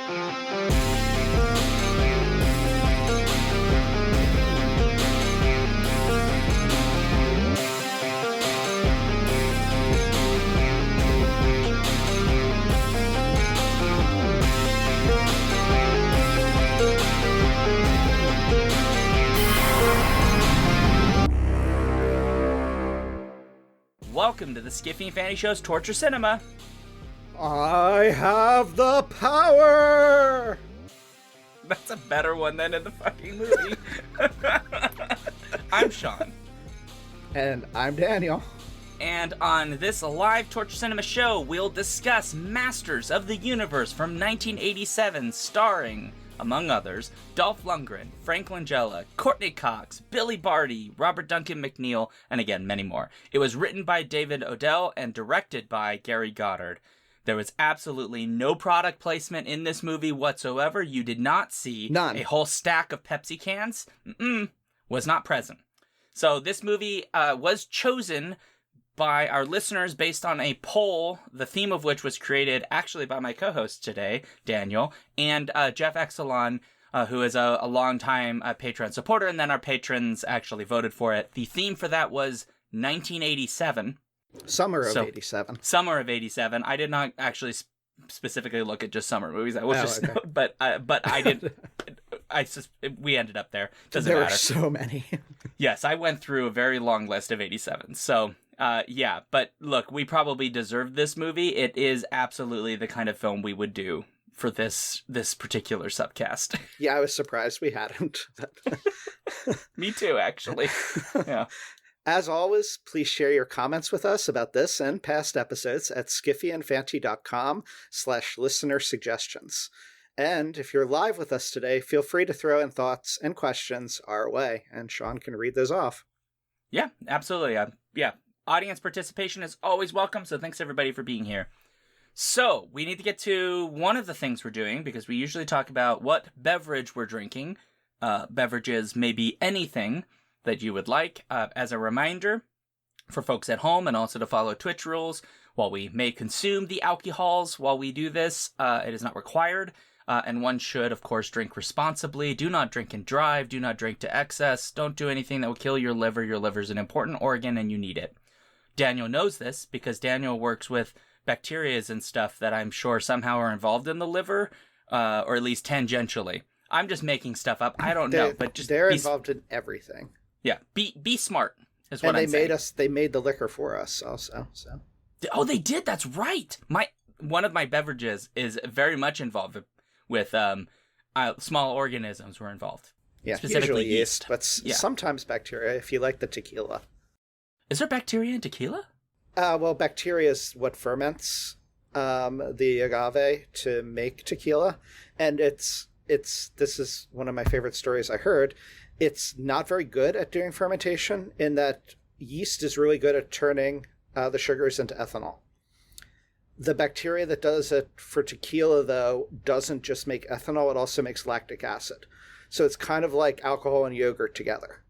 Welcome to the Skiffy and Fanny Show's Torture Cinema. I have the power! That's a better one than in the fucking movie. I'm Shaun. And I'm Daniel. And on this live Torture Cinema show, we'll discuss Masters of the Universe from 1987, starring, among others, Dolph Lundgren, Frank Langella, Courtney Cox, Billy Barty, Robert Duncan McNeil, and again, many more. It was written by David Odell and directed by Gary Goddard. There was absolutely no product placement in this movie whatsoever. You did not see None. A whole stack of Pepsi cans. Was not present. So this movie was chosen by our listeners based on a poll, the theme of which was created actually by my co-host today, Daniel, and Jeff Exelon, who is a longtime Patreon supporter, and then our patrons actually voted for it. The theme for that was 1987. Summer of 87. Summer of 87. I did not actually specifically look at just summer movies. I was okay. But I did. We ended up there. Doesn't there matter. Were so many. Yes, I went through a very long list of 87. So, yeah. But look, we probably deserved this movie. It is absolutely the kind of film we would do for this particular subcast. Yeah, I was surprised we hadn't. Me too, actually. Yeah. As always, please share your comments with us about this and past episodes at skiffyandfanty.com/listener suggestions. And if you're live with us today, feel free to throw in thoughts and questions our way, and Shaun can read those off. Yeah, absolutely. Yeah, audience participation is always welcome, so thanks everybody for being here. So, we need to get to one of the things we're doing, because we usually talk about what beverage we're drinking. Beverages may be anything that you would like. As a reminder, for folks at home, and also to follow Twitch rules, while we may consume the alcohols while we do this, it is not required. And one should, of course, drink responsibly. Do not drink and drive. Do not drink to excess. Don't do anything that will kill your liver. Your liver is an important organ and you need it. Daniel knows this because Daniel works with bacteria and stuff that I'm sure somehow are involved in the liver, or at least tangentially. I'm just making stuff up. I don't know, but just they're involved in everything. Yeah, be smart is what I'm saying. And they made the liquor for us also. So. Oh, they did. That's right. One of my beverages is very much involved with small organisms were involved. Yeah, specifically usually yeast, but sometimes bacteria. If you like the tequila, is there bacteria in tequila? Well, bacteria is what ferments the agave to make tequila, and this is one of my favorite stories I heard. It's not very good at doing fermentation in that yeast is really good at turning the sugars into ethanol. The bacteria that does it for tequila, though, doesn't just make ethanol, it also makes lactic acid. So it's kind of like alcohol and yogurt together.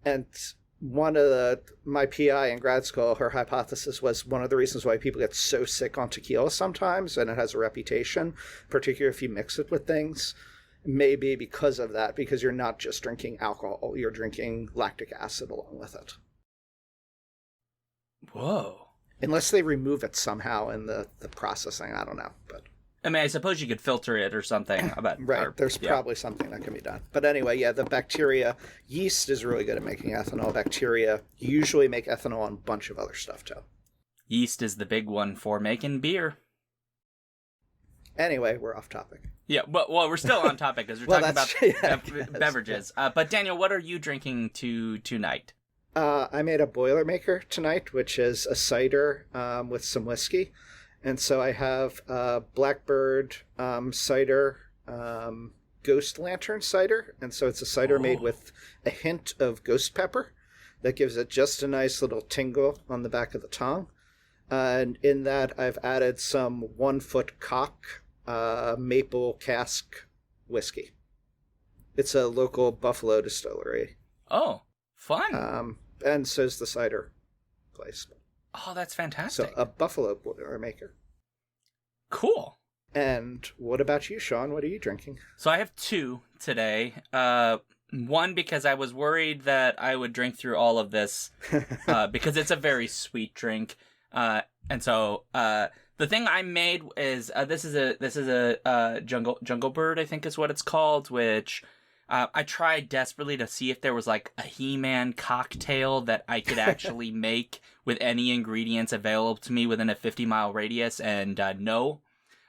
And my PI in grad school, her hypothesis was one of the reasons why people get so sick on tequila sometimes, and it has a reputation, particularly if you mix it with things, maybe because of that, because you're not just drinking alcohol, you're drinking lactic acid along with it. Whoa. Unless they remove it somehow in the processing, I don't know. But I mean, I suppose you could filter it or something. Right, there's probably something that can be done. But anyway, yeah, the bacteria, yeast is really good at making ethanol. Bacteria usually make ethanol on a bunch of other stuff too. Yeast is the big one for making beer. Anyway, we're off topic. Yeah, well, we're still on topic because we're talking about beverages. But Daniel, what are you drinking tonight? I made a Boilermaker tonight, which is a cider with some whiskey. And so I have Blackbird cider, Ghost Lantern cider. And so it's a cider made with a hint of ghost pepper that gives it just a nice little tingle on the back of the tongue. And in that, I've added some 1 Foot Cock maple cask whiskey. It's a local Buffalo distillery. Oh, fun. And so's the cider place. Oh, that's fantastic. So a Buffalo Boilermaker. Cool. And what about you, Shaun? What are you drinking? So I have two today. One because I was worried that I would drink through all of this because it's a very sweet drink. And so the thing I made is this is a jungle bird, I think is what it's called, which I tried desperately to see if there was like a He-Man cocktail that I could actually make with any ingredients available to me within a 50-mile radius, and no,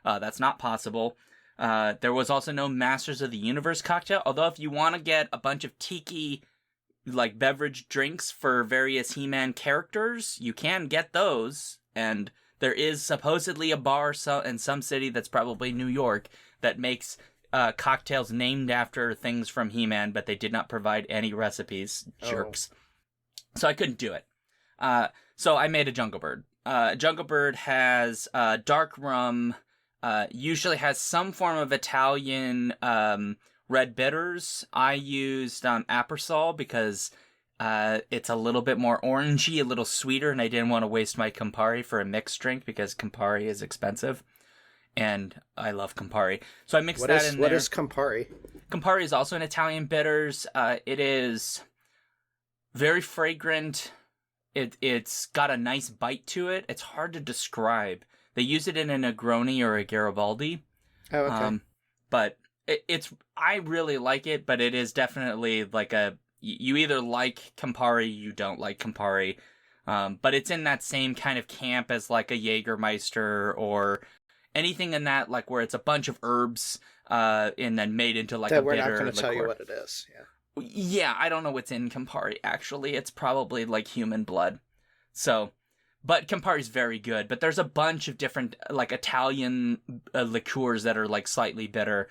that's not possible. There was also no Masters of the Universe cocktail, although if you want to get a bunch of tiki like beverage drinks for various He-Man characters, you can get those, and there is supposedly a bar in some city that's probably New York that makes cocktails named after things from He-Man, but they did not provide any recipes. Jerks. So I couldn't do it. So I made a Jungle Bird. Jungle Bird has dark rum, usually has some form of Italian red bitters. I used Apersol because it's a little bit more orangey, a little sweeter, and I didn't want to waste my Campari for a mixed drink because Campari is expensive. And I love Campari. So I mixed that in there. What is Campari? Campari is also an Italian bitters. It is very fragrant. It's got a nice bite to it. It's hard to describe. They use it in a Negroni or a Garibaldi. Oh, okay. But I really like it, but it is definitely like you either like Campari, you don't like Campari. But it's in that same kind of camp as like a Jägermeister or anything in that, like where it's a bunch of herbs and then made into like that a we're bitter not going to tell you liqueur. what it is. Yeah. Yeah, I don't know what's in Campari, actually. It's probably like human blood. So, but Campari's very good. But there's a bunch of different like Italian liqueurs that are like slightly bitter.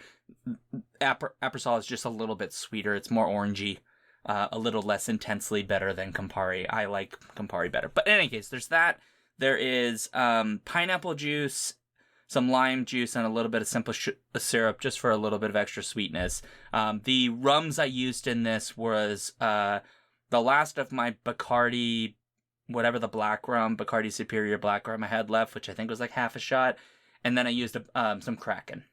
Apersol is just a little bit sweeter. It's more orangey. A little less intensely better than Campari. I like Campari better. But in any case, there's that. There is pineapple juice, some lime juice, and a little bit of simple syrup just for a little bit of extra sweetness. The rums I used in this was the last of my Bacardi, whatever the black rum, Bacardi Superior black rum I had left, which I think was like half a shot. And then I used some Kraken.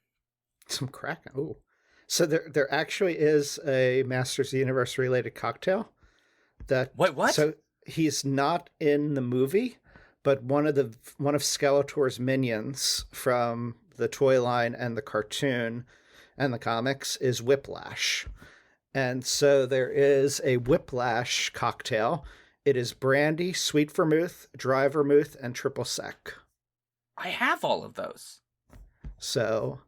Some Kraken. Ooh. So there actually is a Masters of the Universe related cocktail. Wait, what? So he's not in the movie, but one of Skeletor's minions from the toy line and the cartoon and the comics is Whiplash. And so there is a Whiplash cocktail. It is brandy, sweet vermouth, dry vermouth, and triple sec. I have all of those. So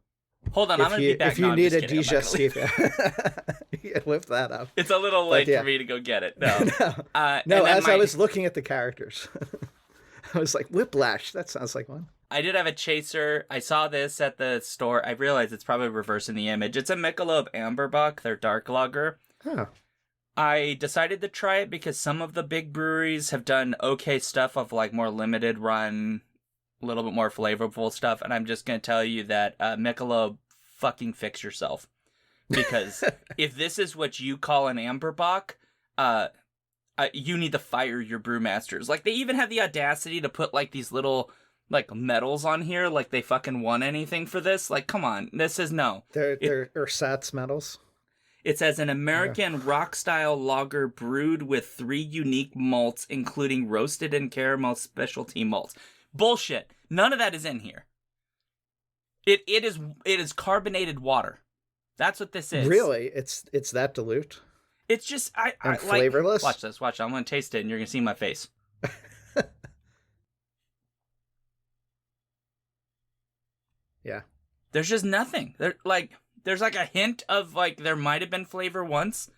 hold on, I'm going to be back. If you need a digestive, you can lift that up. It's a little late for me to go get it. No, no. As I was looking at the characters, I was like, Whiplash. That sounds like one. I did have a chaser. I saw this at the store. I realized it's probably reversing the image. It's a Michelob Amberbuck, their dark lager. Oh. I decided to try it because some of the big breweries have done okay stuff of like more limited run, a little bit more flavorful stuff. And I'm just going to tell you that Michelob, fucking fix yourself. Because if this is what you call an Amberbuck, you need to fire your brewmasters. Like, they even have the audacity to put like these little like medals on here, like they fucking won anything for this. Like, come on, this is no. They're ersatz medals. It says an American rock-style lager brewed with 3 unique malts, including roasted and caramel specialty malts. Bullshit. None of that is in here. It is carbonated water. That's what this is. Really? It's that dilute? It's just and flavorless? Watch this. Watch. I'm going to taste it, and you're going to see my face. Yeah. There's just nothing. There's like a hint of like there might have been flavor once,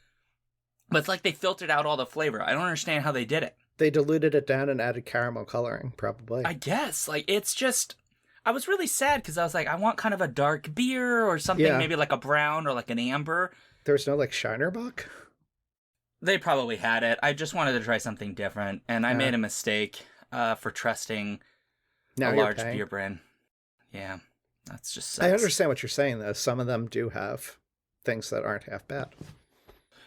but it's like they filtered out all the flavor. I don't understand how they did it. They diluted it down and added caramel coloring, probably. I guess. Like, it's just, I was really sad because I was like, I want kind of a dark beer or something, maybe like a brown or like an amber. There was no like Shinerbuck? They probably had it. I just wanted to try something different, and I made a mistake for trusting a large beer brand. Yeah. That's just sucks. I understand what you're saying, though. Some of them do have things that aren't half bad.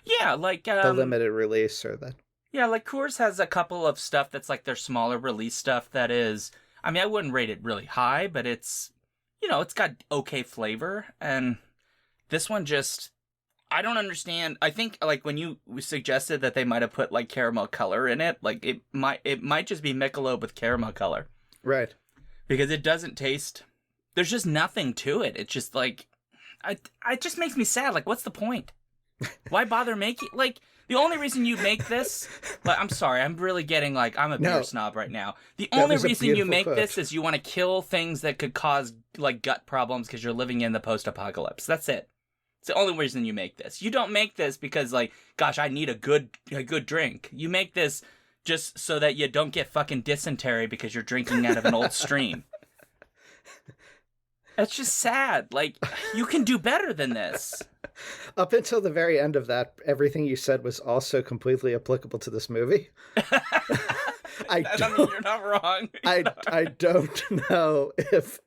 Yeah, like the limited release or the. Yeah, like Coors has a couple of stuff that's like their smaller release stuff that is. I mean, I wouldn't rate it really high, but it's it's got okay flavor, and this one just, I don't understand. I think, like, when you suggested that they might have put, like, caramel color in it, like, it might just be Michelob with caramel color. Right. Because it doesn't taste, there's just nothing to it. It's just, like, it just makes me sad. Like, what's the point? Why bother making, like, the only reason you make this, like, I'm sorry, I'm really getting, like, I'm a beer snob right now. The only reason you make this is you want to kill things that could cause, like, gut problems because you're living in the post-apocalypse. That's it. It's the only reason you make this. You don't make this because, like, gosh, I need a good drink. You make this just so that you don't get fucking dysentery because you're drinking out of an old stream. That's just sad. Like, you can do better than this. Up until the very end of that, everything you said was also completely applicable to this movie. I mean, you're not wrong. I don't know if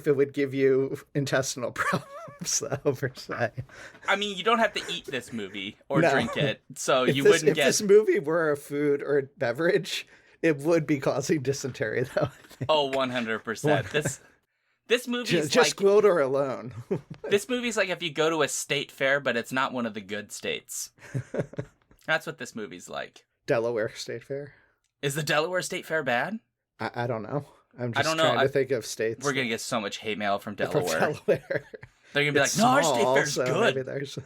it would give you intestinal problems, though, per se. I mean, you don't have to eat this movie or drink it, so you wouldn't get... If this movie were a food or a beverage, it would be causing dysentery, though. Oh, 100%. This movie's just Gwildor alone. This movie's like if you go to a state fair, but it's not one of the good states. That's what this movie's like. Delaware State Fair. Is the Delaware State Fair bad? I don't know. I'm just trying to think of states. We're going to get so much hate mail from Delaware. They're going to be like, no, our state fair's good. Maybe there's...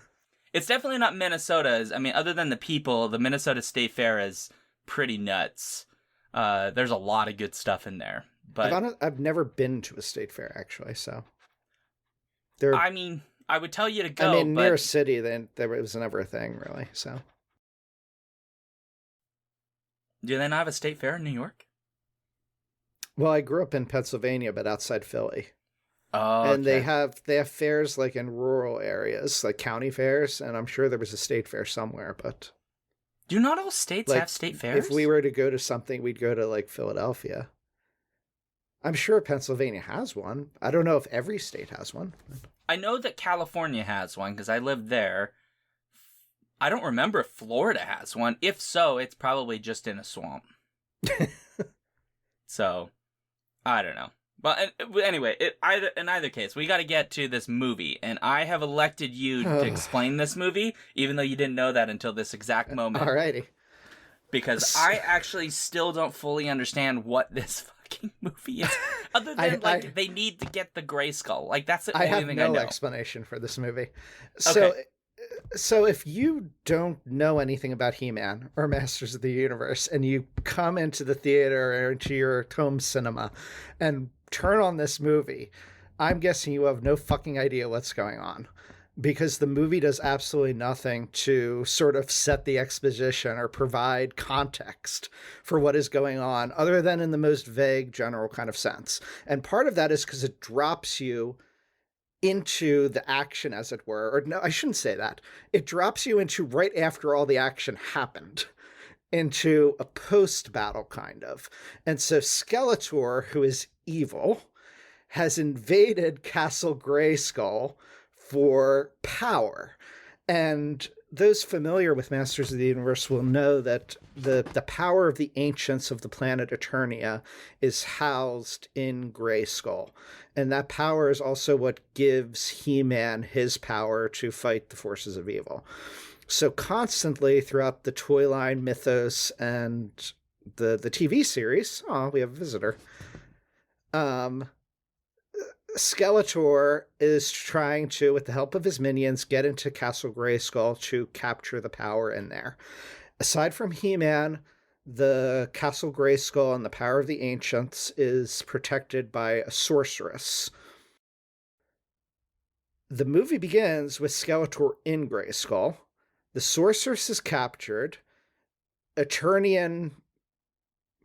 It's definitely not Minnesota's. I mean, other than the people, the Minnesota State Fair is pretty nuts. There's a lot of good stuff in there. But I've never been to a state fair, actually, so... I mean, I would tell you to go, near a city, then there was never a thing, really, so... Do they not have a state fair in New York? Well, I grew up in Pennsylvania, but outside Philly. Oh, and they have fairs, like, in rural areas, like county fairs, and I'm sure there was a state fair somewhere, but... Do not all states have state fairs? If we were to go to something, we'd go to, like, Philadelphia. I'm sure Pennsylvania has one. I don't know if every state has one. I know that California has one because I lived there. I don't remember if Florida has one. If so, it's probably just in a swamp. So, I don't know. But anyway, in either case, we got to get to this movie. And I have elected you to explain this movie, even though you didn't know that until this exact moment. Alrighty. Because I actually still don't fully understand what this movie is, other than they need to get the gray skull. Like, that's the only thing I know. I have no explanation for this movie. So if you don't know anything about He-Man or Masters of the Universe, and you come into the theater or into your home cinema and turn on this movie, I'm guessing you have no fucking idea what's going on. Because the movie does absolutely nothing to sort of set the exposition or provide context for what is going on, other than in the most vague, general kind of sense. And part of that is because it drops you into the action, as it were. Or no, I shouldn't say that. It drops you into right after all the action happened, into a post-battle kind of. And so Skeletor, who is evil, has invaded Castle Grayskull for power. And those familiar with Masters of the Universe will know that the power of the ancients of the planet Eternia is housed in Grayskull. And that power is also what gives He-Man his power to fight the forces of evil. So constantly throughout the toy line mythos and the TV series, we have a visitor, Skeletor is trying to, with the help of his minions, get into Castle Grayskull to capture the power in there. Aside from He-Man, the Castle Grayskull and the power of the ancients is protected by a sorceress. The movie begins with Skeletor in Grayskull. The sorceress is captured. Eternian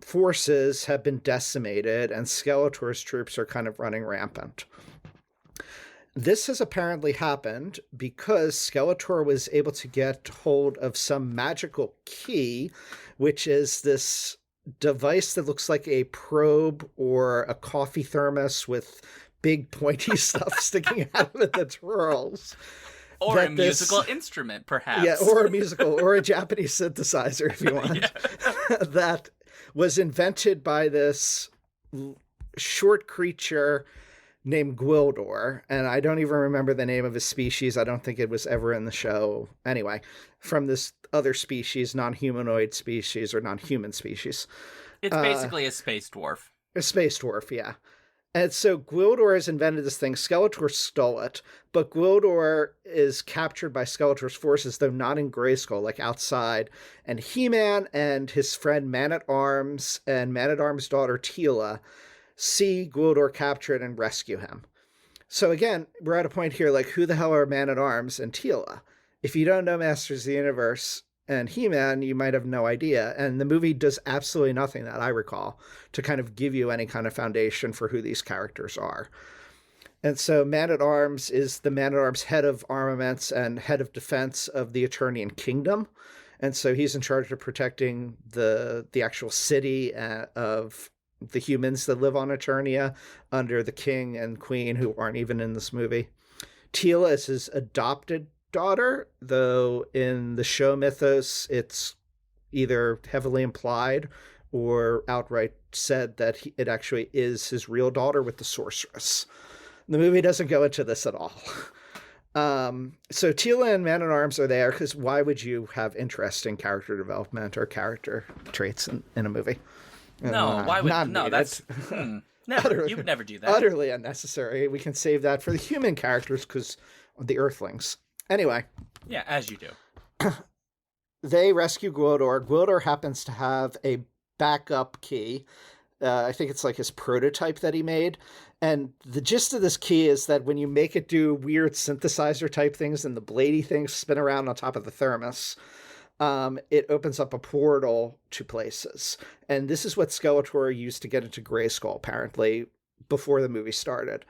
forces have been decimated, and Skeletor's troops are kind of running rampant. This has apparently happened because Skeletor was able to get hold of some magical key, which is this device that looks like a probe or a coffee thermos with big pointy stuff sticking out of it that twirls. Or a musical instrument, perhaps. Yeah, or a musical, or a Japanese synthesizer, if you want. That was invented by this short creature named Gwildor, and I don't even remember the name of his species. I don't think it was ever in the show. Anyway, from this other species, non-humanoid species or non-human species. It's basically a space dwarf. A space dwarf, yeah. And so Gwildor has invented this thing. Skeletor stole it, but Gwildor is captured by Skeletor's forces, though not in Grayskull, like outside. And He-Man and his friend Man-at-Arms and Man-at-Arms' daughter Teela see Gwildor captured and rescue him. So again, we're at a point here, like, who the hell are Man-at-Arms and Teela? If you don't know Masters of the Universe and He-Man, you might have no idea. And the movie does absolutely nothing, that I recall, to kind of give you any kind of foundation for who these characters are. And so Man-at-Arms is the Man-at-Arms head of armaments and head of defense of the Eternian Kingdom. And so he's in charge of protecting the actual city of the humans that live on Eternia under the king and queen, who aren't even in this movie. Teela is his adopted daughter, though in the show mythos, it's either heavily implied or outright said that it actually is his real daughter with the sorceress. The movie doesn't go into this at all. So Teela and Man-at-Arms are there because why would you have interesting character development or character traits in a movie? No, why would no? That's never. You would never do that. Utterly unnecessary. We can save that for the human characters because the Earthlings. Anyway. Yeah, as you do. They rescue Gwildor. Gwildor happens to have a backup key. I think it's like his prototype that he made. And the gist of this key is that when you make it do weird synthesizer type things and the bladey things spin around on top of the thermos, it opens up a portal to places. And this is what Skeletor used to get into Grayskull, apparently, before the movie started.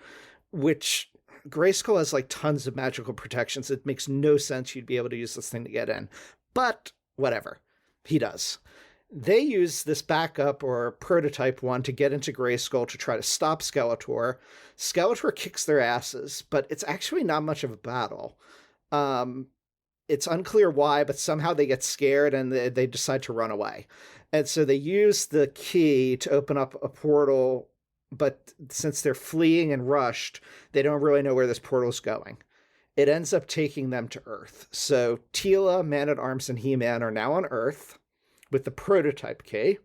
Which, Grayskull has like tons of magical protections. It makes no sense you'd be able to use this thing to get in. But, whatever. He does. They use this backup or prototype one to get into Grayskull to try to stop Skeletor. Skeletor kicks their asses, but it's actually not much of a battle. It's unclear why, but somehow they get scared and they decide to run away. And so they use the key to open up a portal, but since they're fleeing and rushed, they don't really know where this portal's going. It ends up taking them to Earth. So Teela, Man-at-Arms, and He-Man are now on Earth with the prototype key.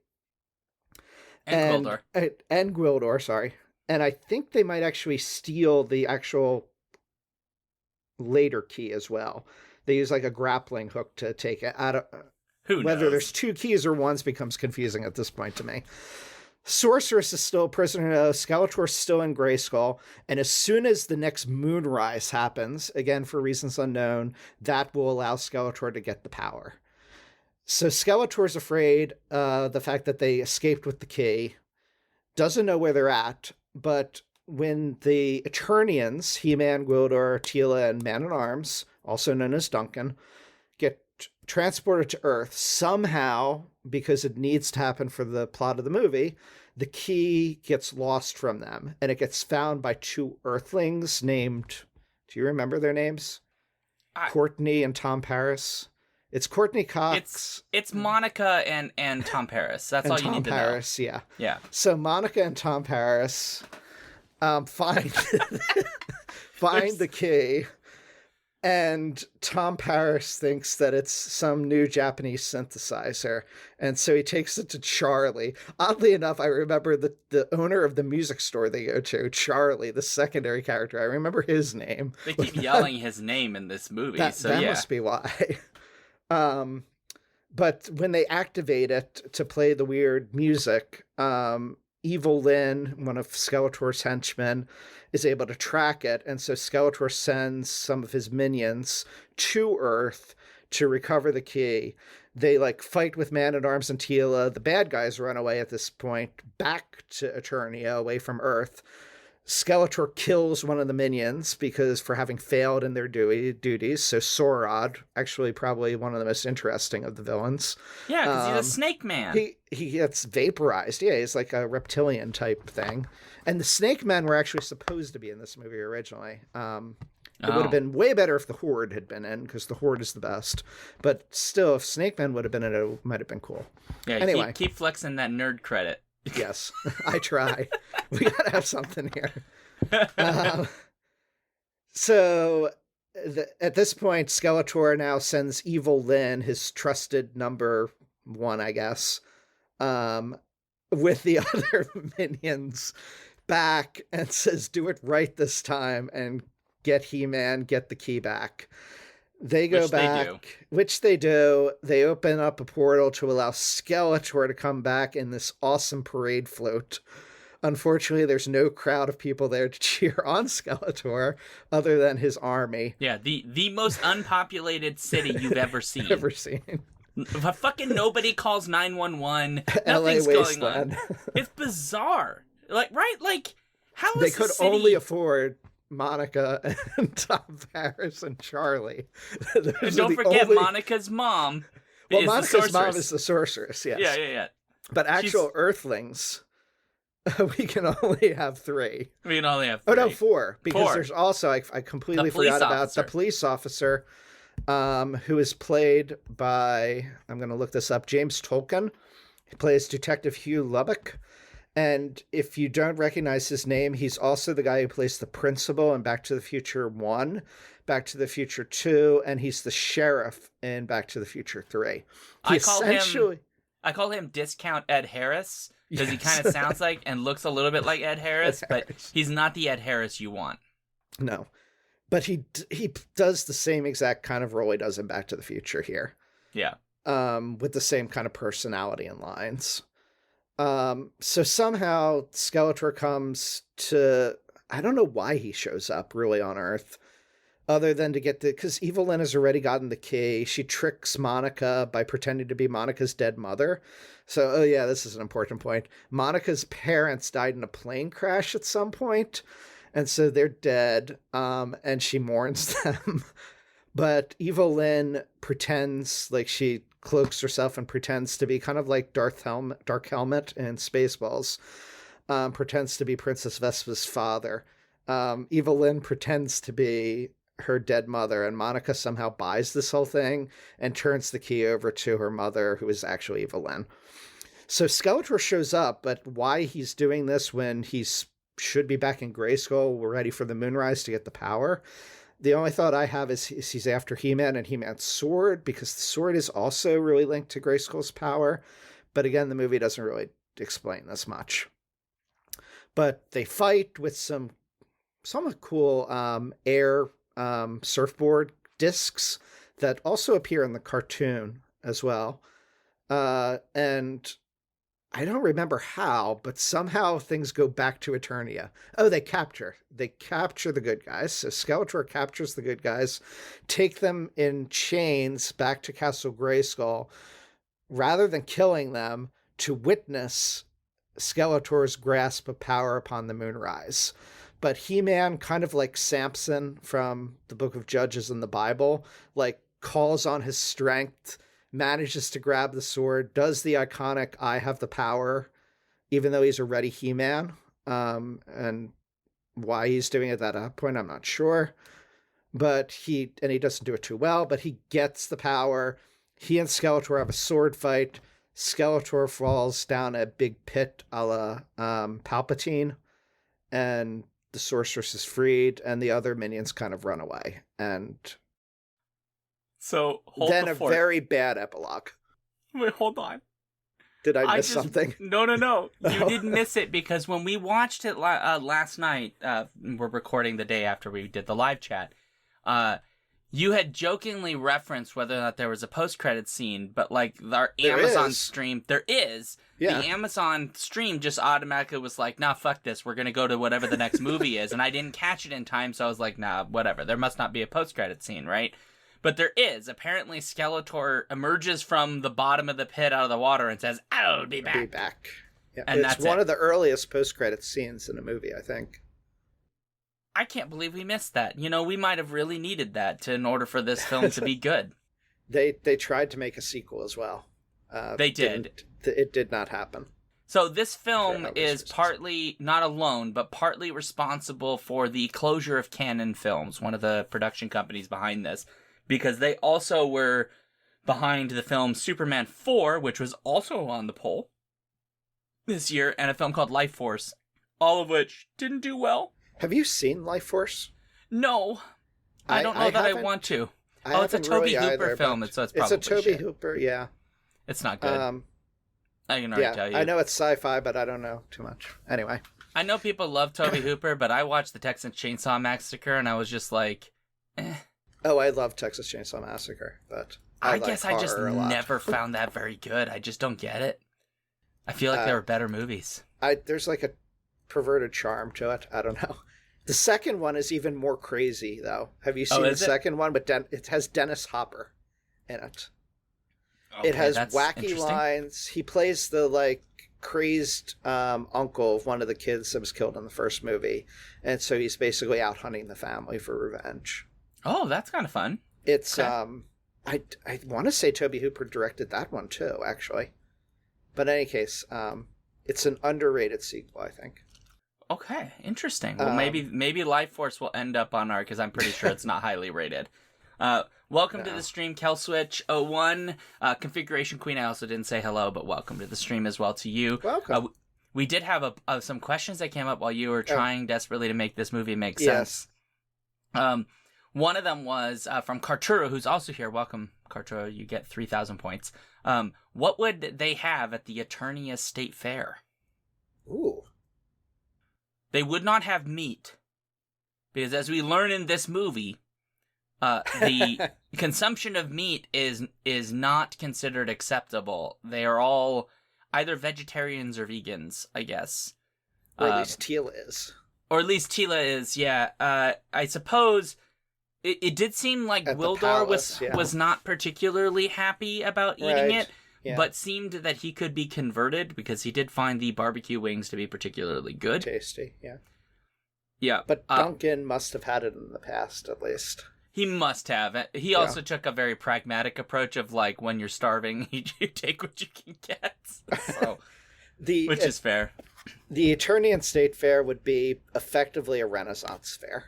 And Gwildor. And Gwildor, sorry. And I think they might actually steal the actual later key as well. They use like a grappling hook to take it out of. Who knows? Whether there's two keys or one's becomes confusing at this point to me. Sorceress is still a prisoner. Skeletor's still in Grayskull. And as soon as the next moonrise happens, again, for reasons unknown, that will allow Skeletor to get the power. So Skeletor's afraid the fact that they escaped with the key, doesn't know where they're at, but when the Eternians, He-Man, Gwildor, Teela, and Man-at-Arms, also known as Duncan, get transported to Earth, somehow, because it needs to happen for the plot of the movie, the key gets lost from them, and it gets found by two Earthlings named, do you remember their names? Courtney and Tom Paris. It's Courtney Cox. It's Monica and Tom Paris. That's all you need to know. Tom Paris, yeah. Yeah. So Monica and Tom Paris find the key, and Tom Paris thinks that it's some new Japanese synthesizer, and so he takes it to Charlie. Oddly enough, I remember the owner of the music store they go to, Charlie, the secondary character. I remember his name. They keep yelling his name in this movie, that must be why. But when they activate it to play the weird music, Evil Lyn, one of Skeletor's henchmen, is able to track it. And so Skeletor sends some of his minions to Earth to recover the key. They fight with Man-at-Arms and Teela. The bad guys run away at this point back to Eternia, away from Earth. Skeletor kills one of the minions for having failed in their duties. So Sorod, actually probably one of the most interesting of the villains. Yeah, because he's a snake man. He gets vaporized. Yeah, he's like a reptilian type thing. And the snake men were actually supposed to be in this movie originally. It would have been way better if the Horde had been in, because the Horde is the best. But still, if Snake Men would have been in it might have been cool. Yeah, anyway. keep flexing that nerd credit. Yes, I try. We gotta have something here. So at this point, Skeletor now sends Evil Lyn, his trusted number one, I guess, with the other minions back and says, do it right this time and get He-Man, get the key back. They go back, which they do. They open up a portal to allow Skeletor to come back in this awesome parade float. Unfortunately, there's no crowd of people there to cheer on Skeletor other than his army. Yeah, the most unpopulated city you've ever seen. Ever seen. Fucking nobody calls 911. LA Nothing's going wasteland. on. It's bizarre. Like, right? Like, how is they could city... only afford Monica and Tom Paris and Charlie. And don't forget Monica's mom. Well, Monica's mom is the sorceress, yes. Yeah. But actual Earthlings, we can only have 3. We can only have 3. Oh, no, 4. Because there's also, I completely forgot about the police officer, who is played by, I'm going to look this up, James Tolkien. He plays Detective Hugh Lubbock. And if you don't recognize his name, he's also the guy who plays the principal in Back to the Future 1, Back to the Future 2, and he's the sheriff in Back to the Future 3. I call him Discount Ed Harris, because he kind of sounds like and looks a little bit like Ed Harris, but he's not the Ed Harris you want. No. But he does the same exact kind of role he does in Back to the Future here. Yeah. With the same kind of personality and lines. So somehow Skeletor comes to, I don't know why he shows up really on Earth, other than to get because Evil Lyn has already gotten the key. She tricks Monica by pretending to be Monica's dead mother. So, oh yeah, this is an important point. Monica's parents died in a plane crash at some point, and so they're dead, and she mourns them. But Evil Lyn pretends, like she cloaks herself and pretends to be kind of like Dark Helmet in Spaceballs, pretends to be Princess Vespa's father. Evil Lyn pretends to be her dead mother, and Monica somehow buys this whole thing and turns the key over to her mother, who is actually Evil Lyn. So Skeletor shows up, but why he's doing this when he should be back in Grayskull, we're ready for the Moonrise to get the power. The only thought I have is he's after He-Man and He-Man's sword, because the sword is also really linked to Grayskull's power. But again, the movie doesn't really explain this much. But they fight with some somewhat cool air surfboard discs that also appear in the cartoon as well. And I don't remember how, but somehow things go back to Eternia. Oh, they capture the good guys. So Skeletor captures the good guys, take them in chains back to Castle Grayskull, rather than killing them, to witness Skeletor's grasp of power upon the Moonrise. But He-Man, kind of like Samson from the Book of Judges in the Bible, like calls on his strength, manages to grab the sword, does the iconic "I have the power," even though he's already He-Man. And why he's doing it at that point, I'm not sure. But he doesn't do it too well, but he gets the power. He and Skeletor have a sword fight. Skeletor falls down a big pit a la Palpatine, and the sorceress is freed, and the other minions kind of run away. And so then a very bad epilogue. Wait, hold on. Did I miss something? No. You didn't miss it, because when we watched it last night, we're recording the day after we did the live chat, you had jokingly referenced whether or not there was a post-credit scene, but like our Amazon stream, there is. Yeah. The Amazon stream just automatically was like, nah, fuck this. We're going to go to whatever the next movie is. And I didn't catch it in time, so I was like, nah, whatever. There must not be a post-credit scene, right? But there is. Apparently, Skeletor emerges from the bottom of the pit out of the water and says, I'll be back. Be back. Yeah. And it's one of the earliest post-credit scenes in a movie, I think. I can't believe we missed that. You know, we might have really needed that in order for this film to be good. They tried to make a sequel as well. They did. It did not happen. So this film is partly, not alone, but partly responsible for the closure of Canon Films, one of the production companies behind this, because they also were behind the film Superman 4, which was also on the poll this year, and a film called Life Force, all of which didn't do well. Have you seen Life Force? No, I don't know that I want to. It's a Tobe Hooper film, so it's probably it's a Tobe Hooper, yeah. It's not good. I can already tell you. I know it's sci-fi, but I don't know too much. Anyway. I know people love Tobe Hooper, but I watched the Texas Chainsaw Massacre, and I was just like, eh. Oh, I love Texas Chainsaw Massacre, but I guess I just never found that very good. I just don't get it. I feel like there were better movies. There's like a perverted charm to it. I don't know. The second one is even more crazy, though. Have you seen the second one? But it has Dennis Hopper in it. Okay, it has wacky lines. He plays the like crazed uncle of one of the kids that was killed in the first movie, and so he's basically out hunting the family for revenge. Oh, that's kind of fun. It's I want to say Tobe Hooper directed that one too, actually. But in any case, it's an underrated sequel, I think. Okay, interesting. Well, maybe Life Force will end up on our, because I'm pretty sure it's not highly rated. Welcome to the stream, KelSwitch01, Configuration Queen. I also didn't say hello, but welcome to the stream as well to you. Welcome. We did have some questions that came up while you were trying desperately to make this movie make sense. Yes. One of them was from Kartura, who's also here. Welcome, Kartura. You get 3,000 points. What would they have at the Eternia State Fair? Ooh. They would not have meat, because as we learn in this movie, the consumption of meat is not considered acceptable. They are all either vegetarians or vegans, I guess. Or at least Tila is. Or at least Tila is, yeah. I suppose it did seem like Gwildor was not particularly happy about eating it. Yeah. But seemed that he could be converted because he did find the barbecue wings to be particularly good. Tasty, yeah. Yeah. But Duncan must have had it in the past, at least. He must have. He also took a very pragmatic approach of, like, when you're starving, you take what you can get. So, which is fair. The Eternian State Fair would be effectively a Renaissance fair.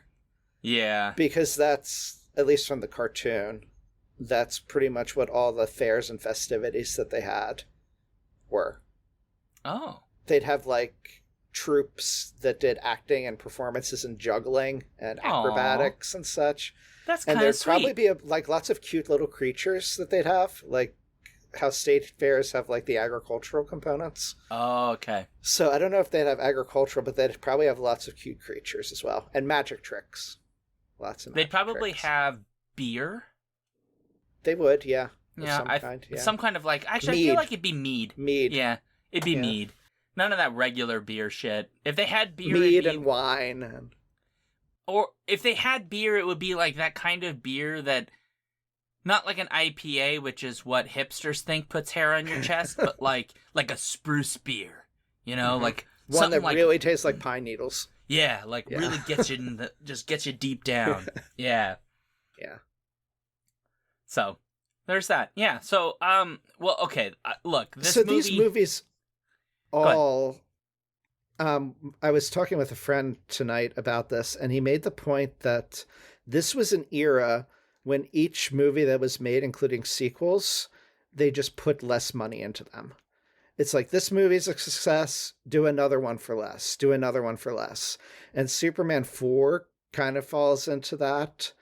Yeah. Because that's, at least from the cartoon, that's pretty much what all the fairs and festivities that they had were. Oh. They'd have, like, troops that did acting and performances and juggling and acrobatics and such. That's kind of sweet. And there'd probably be, like, lots of cute little creatures that they'd have, like how state fairs have, like, the agricultural components. Oh, okay. So I don't know if they'd have agricultural, but they'd probably have lots of cute creatures as well. And magic tricks. Lots of magic tricks. They'd probably tricks. Have beer. They would, yeah. Yeah, some kind of like... Actually, mead. I feel like it'd be mead. Mead. Yeah, it'd be mead. None of that regular beer shit. If they had beer... Mead and wine. Or if they had beer, it would be like that kind of beer that... Not like an IPA, which is what hipsters think puts hair on your chest, but like a spruce beer. You know, like... One that really tastes like pine needles. Yeah, really gets you just gets you deep down. Yeah. Yeah. So, there's that. Yeah, so, well, okay, look, these movies all... I was talking with a friend tonight about this, and he made the point that this was an era when each movie that was made, including sequels, they just put less money into them. It's like, this movie's a success, do another one for less, do another one for less. And Superman 4 kind of falls into that.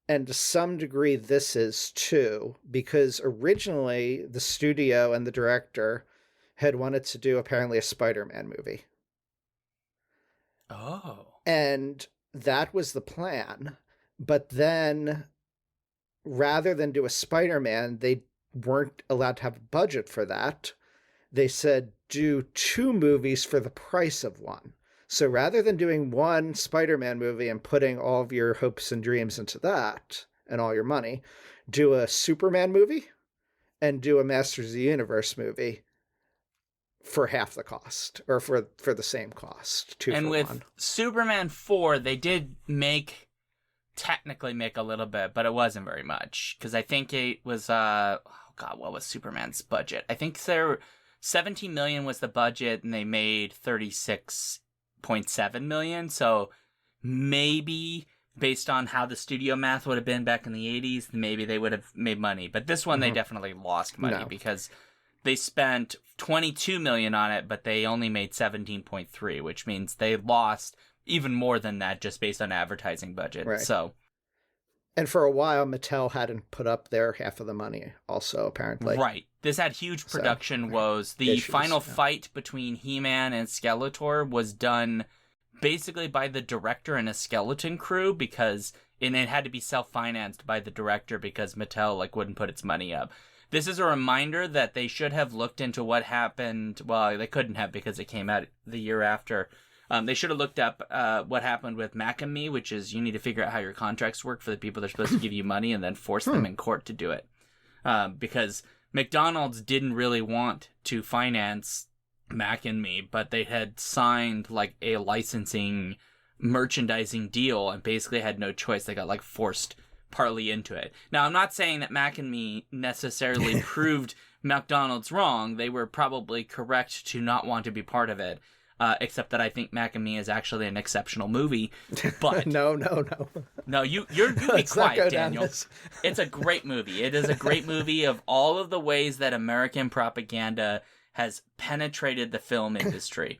And to some degree, this is too, because originally the studio and the director had wanted to do apparently a Spider-Man movie. Oh. And that was the plan. But then, rather than do a Spider-Man, they weren't allowed to have a budget for that. They said, do 2 movies for the price of one. So rather than doing one Spider-Man movie and putting all of your hopes and dreams into that and all your money, do a Superman movie and do a Masters of the Universe movie for half the cost, or for the same cost. 2 and for with one. Superman 4, they did technically make a little bit, but it wasn't very much. Because I think it was, what was Superman's budget? I think there 17 million was the budget, and they made 36.7 million. So maybe based on how the studio math would have been back in the 80s, maybe they would have made money. But this one, they definitely lost money because they spent 22 million on it, but they only made 17.3, which means they lost even more than that just based on advertising budget. Right. So, and for a while, Mattel hadn't put up their half of the money also, apparently. right. This had huge production woes. The Issues, final fight between He-Man and Skeletor was done basically by the director and a skeleton crew and it had to be self-financed by the director because Mattel wouldn't put its money up. This is a reminder that they should have looked into what happened. Well, they couldn't have because it came out the year after. They should have looked up what happened with Mac and Me, which is you need to figure out how your contracts work for the people that are supposed to give you money and then force them in court to do it. Because McDonald's didn't really want to finance Mac and Me, but they had signed a licensing merchandising deal and basically had no choice. They got forced partly into it. Now, I'm not saying that Mac and Me necessarily proved McDonald's wrong. They were probably correct to not want to be part of it. Except that I think Mac and Me is actually an exceptional movie. But No, you're be quiet, Daniel. It's a great movie. It is a great movie of all of the ways that American propaganda has penetrated the film industry.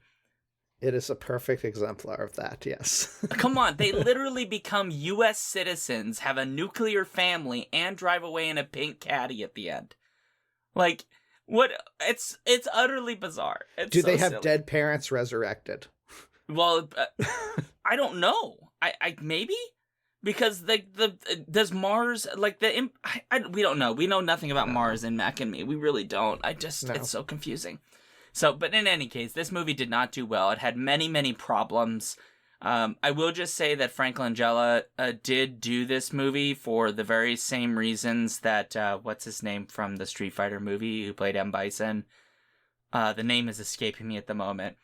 It is a perfect exemplar of that, yes. Come on, they literally become U.S. citizens, have a nuclear family, and drive away in a pink caddy at the end. What? It's utterly bizarre. Do they have dead parents resurrected? Well, I don't know. I maybe because does Mars we don't know. We know nothing about Mars in Mac and Me. We really don't. It's so confusing. So, but in any case, this movie did not do well. It had many problems. I will just say that Frank Langella did do this movie for the very same reasons that, what's his name from the Street Fighter movie who played M. Bison? The name is escaping me at the moment.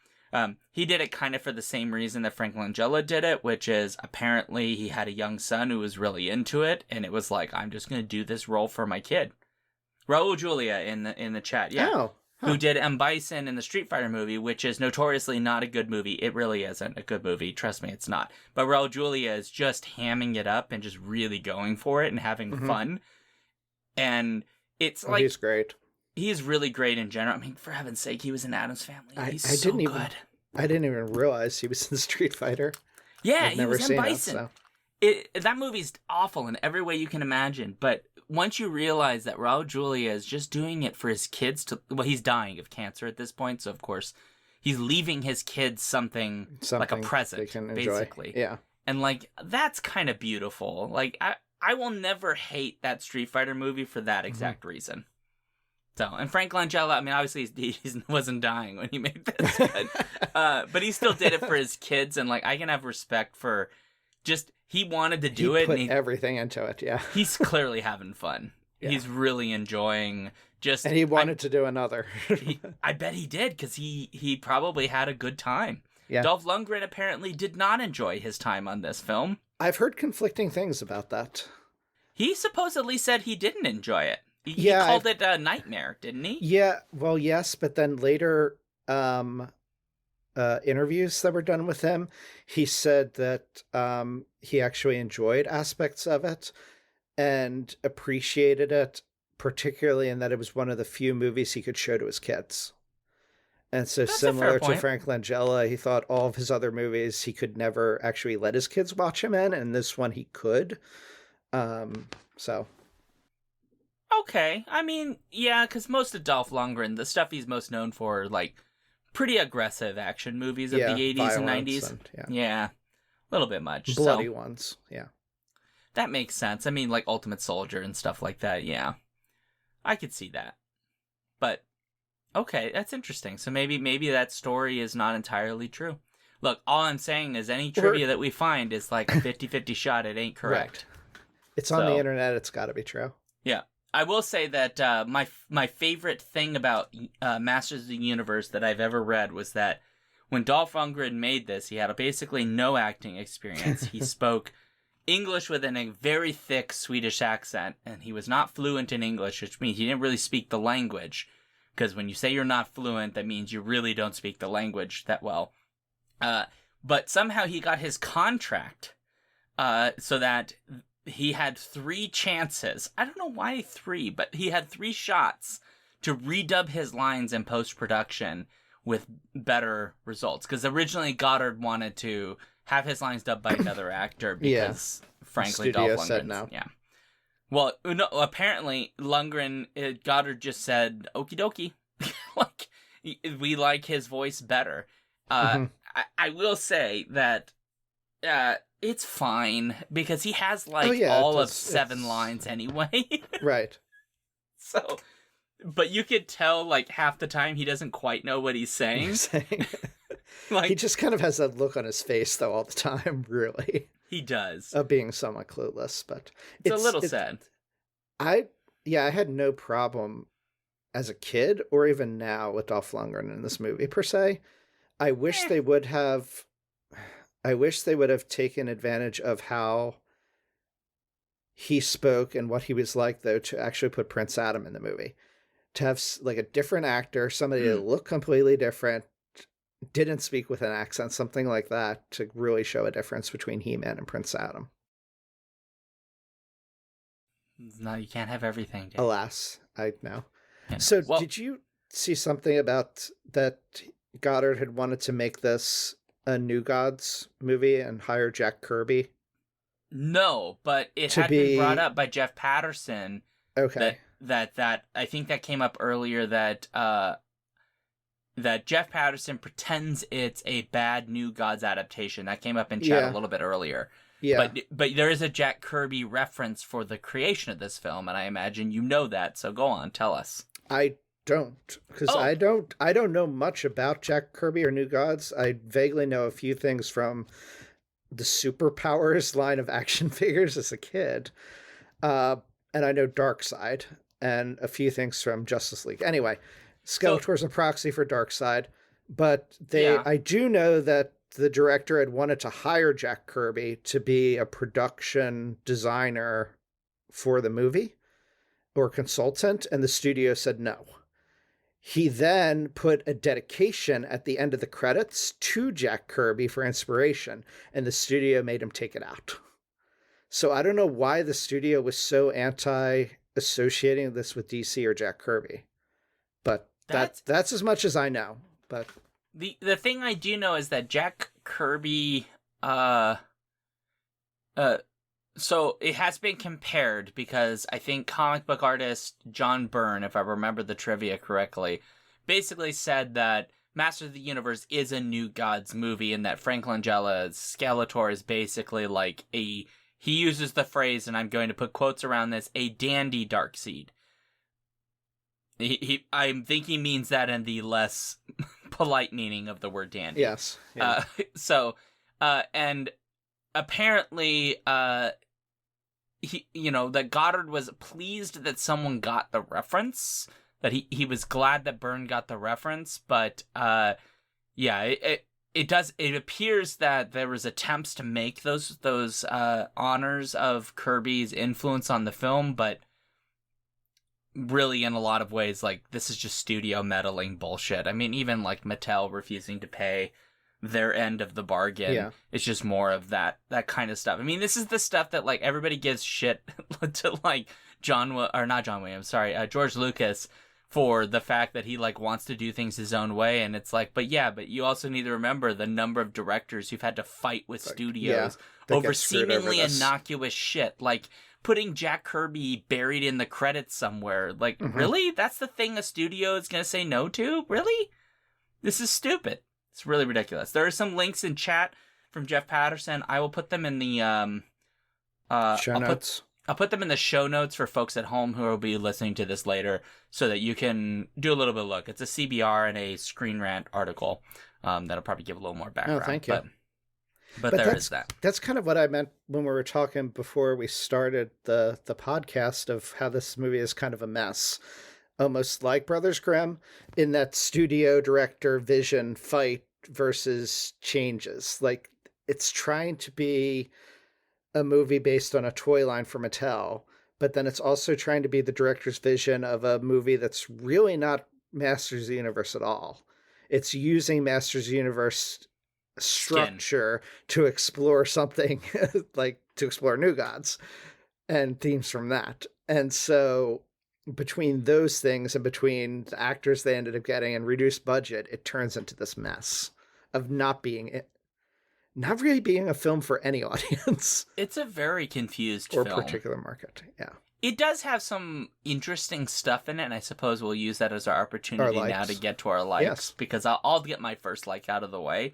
He did it kind of for the same reason that Frank Langella did it, which is apparently he had a young son who was really into it, and it was I'm just going to do this role for my kid. Raul Julia in the chat, yeah. Oh. Who did M. Bison in the Street Fighter movie, which is notoriously not a good movie. It really isn't a good movie. Trust me, it's not. But Raul Julia is just hamming it up and just really going for it and having fun. And it's he's great. He's really great in general. I mean, for heaven's sake, he was in Addams Family. He's so good. I didn't even realize he was in Street Fighter. Yeah, I've never he was seen M. Bison. That movie's awful in every way you can imagine, but once you realize that Raul Julia is just doing it for his kids he's dying of cancer at this point, so of course he's leaving his kids something like a present, they can basically. Enjoy. Yeah. And that's kind of beautiful. I will never hate that Street Fighter movie for that exact reason. So, and Frank Langella, I mean, obviously he wasn't dying when he made this, but he still did it for his kids, and I can have respect for just he wanted to do it. Put everything into it, yeah. He's clearly having fun. Yeah. He's really enjoying and he wanted to do another. I bet he did, because he probably had a good time. Yeah. Dolph Lundgren apparently did not enjoy his time on this film. I've heard conflicting things about that. He supposedly said he didn't enjoy it. He called it a nightmare, didn't he? Yeah, well, yes, but then later interviews that were done with him, he said that he actually enjoyed aspects of it and appreciated it, particularly in that it was one of the few movies he could show to his kids. And so that's similar to Frank Langella, he thought all of his other movies he could never actually let his kids watch him in, and this one he could. So... Okay, I mean, yeah, because most of Dolph Lundgren, the stuff he's most known for, are pretty aggressive action movies of the 80s and 90s. Yeah, a little bit much. Bloody ones, yeah. That makes sense. I mean, Ultimate Soldier and stuff like that, yeah. I could see that. But, okay, that's interesting. So maybe that story is not entirely true. Look, all I'm saying is any trivia that we find is a 50-50 shot. It ain't correct. Right. It's on the internet. It's got to be true. Yeah. I will say that my favorite thing about Masters of the Universe that I've ever read was that when Dolph Lundgren made this, he had basically no acting experience. He spoke English with a very thick Swedish accent, and he was not fluent in English, which means he didn't really speak the language. Because when you say you're not fluent, that means you really don't speak the language that well. But somehow he got his contract so that... he had 3 chances. I don't know why 3, but he had 3 shots to redub his lines in post-production with better results. Because originally Goddard wanted to have his lines dubbed by another actor because, frankly, Dolph Lundgren said no. Yeah. Well, no, apparently Goddard just said, okie dokie. Like, we like his voice better. I will say that it's fine because he has all of 7 lines anyway. Right. So, but you could tell half the time he doesn't quite know what he's saying. He just kind of has that look on his face though all the time, really. He does. Of being somewhat clueless, but it's a little sad. I had no problem as a kid or even now with Dolph Lundgren in this movie per se. I wish they would have taken advantage of how he spoke and what he was like, though, to actually put Prince Adam in the movie. To have a different actor, somebody that looked completely different, didn't speak with an accent, something like that, to really show a difference between He-Man and Prince Adam. No, you can't have everything, Dave. Alas, I know. Yeah. So, did you see something about that Goddard had wanted to make this a New Gods movie and hire Jack Kirby? No, but it had been brought up by Jeff Patterson. Okay. That I think that came up earlier that Jeff Patterson pretends it's a bad New Gods adaptation. That came up in chat a little bit earlier. Yeah. But there is a Jack Kirby reference for the creation of this film, and I imagine you know that. So go on, tell us. I don't, because I don't know much about Jack Kirby or New Gods. I vaguely know a few things from the Superpowers line of action figures as a kid, and I know Darkseid and a few things from Justice League. Anyway, Skeletor's a proxy for Darkseid, but I do know that the director had wanted to hire Jack Kirby to be a production designer for the movie or consultant, and the studio said no. He then put a dedication at the end of the credits to Jack Kirby for inspiration, and the studio made him take it out. So I don't know why the studio was so anti-associating this with DC or Jack Kirby. But that's as much as I know. But the thing I do know is that Jack Kirby so it has been compared because I think comic book artist John Byrne, if I remember the trivia correctly, basically said that Masters of the Universe is a New Gods movie and that Frank Langella's Skeletor is basically he uses the phrase, and I'm going to put quotes around this, a dandy Darkseid. I think he means that in the less polite meaning of the word dandy. Yes. Yeah. And apparently, that Goddard was pleased that someone got the reference, that he was glad that Byrne got the reference, but it appears that there was attempts to make those honors of Kirby's influence on the film, but really in a lot of ways, this is just studio meddling bullshit. I mean, even Mattel refusing to pay their end of the bargain. Yeah. It's just more of that kind of stuff. I mean, this is the stuff that everybody gives shit to George Lucas for the fact that he wants to do things his own way, and it's but you also need to remember the number of directors who've had to fight with studios over seemingly innocuous shit, putting Jack Kirby buried in the credits somewhere. Really? That's the thing a studio is going to say no to? Really? This is stupid. It's really ridiculous. There are some links in chat from Jeff Patterson. I will put them in the show notes. I'll put them in the show notes for folks at home who will be listening to this later, so that you can do a little bit of look. It's a CBR and a Screen Rant article that'll probably give a little more background. Oh, thank you. But there is that. That's kind of what I meant when we were talking before we started the podcast, of how this movie is kind of a mess. Almost like Brothers Grimm, in that studio director vision fight versus changes. It's trying to be a movie based on a toy line for Mattel, but then it's also trying to be the director's vision of a movie that's really not Masters of the Universe at all. It's using Masters of the Universe structure to explore something, to explore New Gods and themes from that. And so between those things and between the actors they ended up getting and reduced budget, it turns into this mess of not really being a film for any audience. It's a very confused or film. particular market. Yeah. It does have some interesting stuff in it, and I suppose we'll use that as our opportunity now to get to our likes, because I'll get my first like out of the way.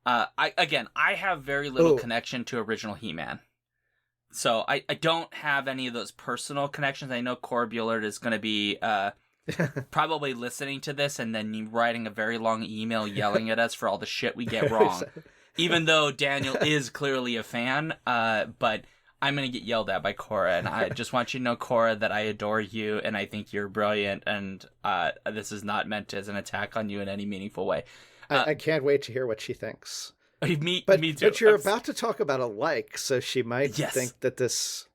I have very little connection to original He-Man. So I don't have any of those personal connections. I know Cora Buellard is going to be probably listening to this and then writing a very long email yelling at us for all the shit we get wrong. Even though Daniel is clearly a fan, but I'm going to get yelled at by Cora. And I just want you to know, Cora, that I adore you and I think you're brilliant. And this is not meant as an attack on you in any meaningful way. I can't wait to hear what she thinks. Me too. But you're about to talk about a like, so she might think that this...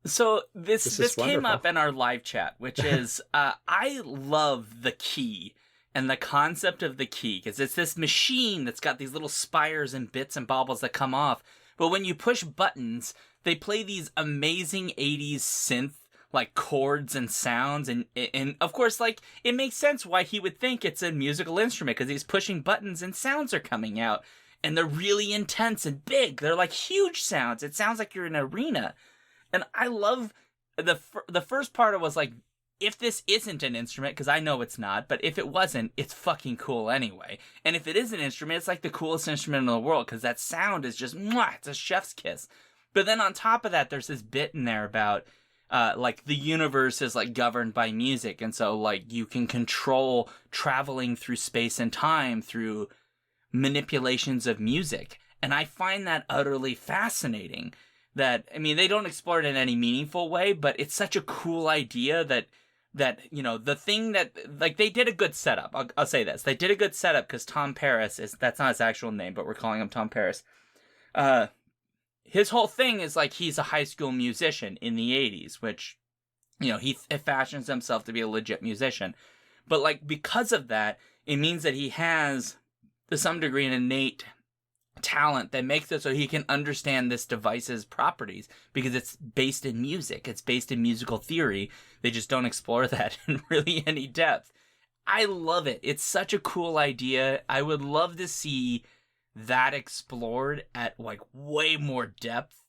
So this came up in our live chat, which is, I love the key and the concept of the key, because it's this machine that's got these little spires and bits and baubles that come off. But when you push buttons, they play these amazing 80s synth like chords and sounds, and of course, like, it makes sense why he would think it's a musical instrument, because he's pushing buttons and sounds are coming out. And they're really intense and big. They're like huge sounds. It sounds like you're in an arena. And I love the first part was like, if this isn't an instrument, because I know it's not, but if it wasn't, it's fucking cool anyway. And if it is an instrument, it's like the coolest instrument in the world, because that sound is just, mwah, it's a chef's kiss. But then on top of that, there's this bit in there about, like, the universe is, like, governed by music. And so, like, you can control traveling through space and time through manipulations of music. And I find that utterly fascinating. That, I mean, they don't explore it in any meaningful way, but it's such a cool idea that you know, the thing that, like, they did a good setup. I'll say this. They did a good setup because Tom Paris that's not his actual name, but we're calling him Tom Paris. His whole thing is, like, he's a high school musician in the 80s, which, you know, he fashions himself to be a legit musician. But, like, because of that, it means that he has, to some degree, an innate talent that makes it so he can understand this device's properties, because it's based in music. It's based in musical theory. They just don't explore that in really any depth. I love it. It's such a cool idea. I would love to see that explored at, like, way more depth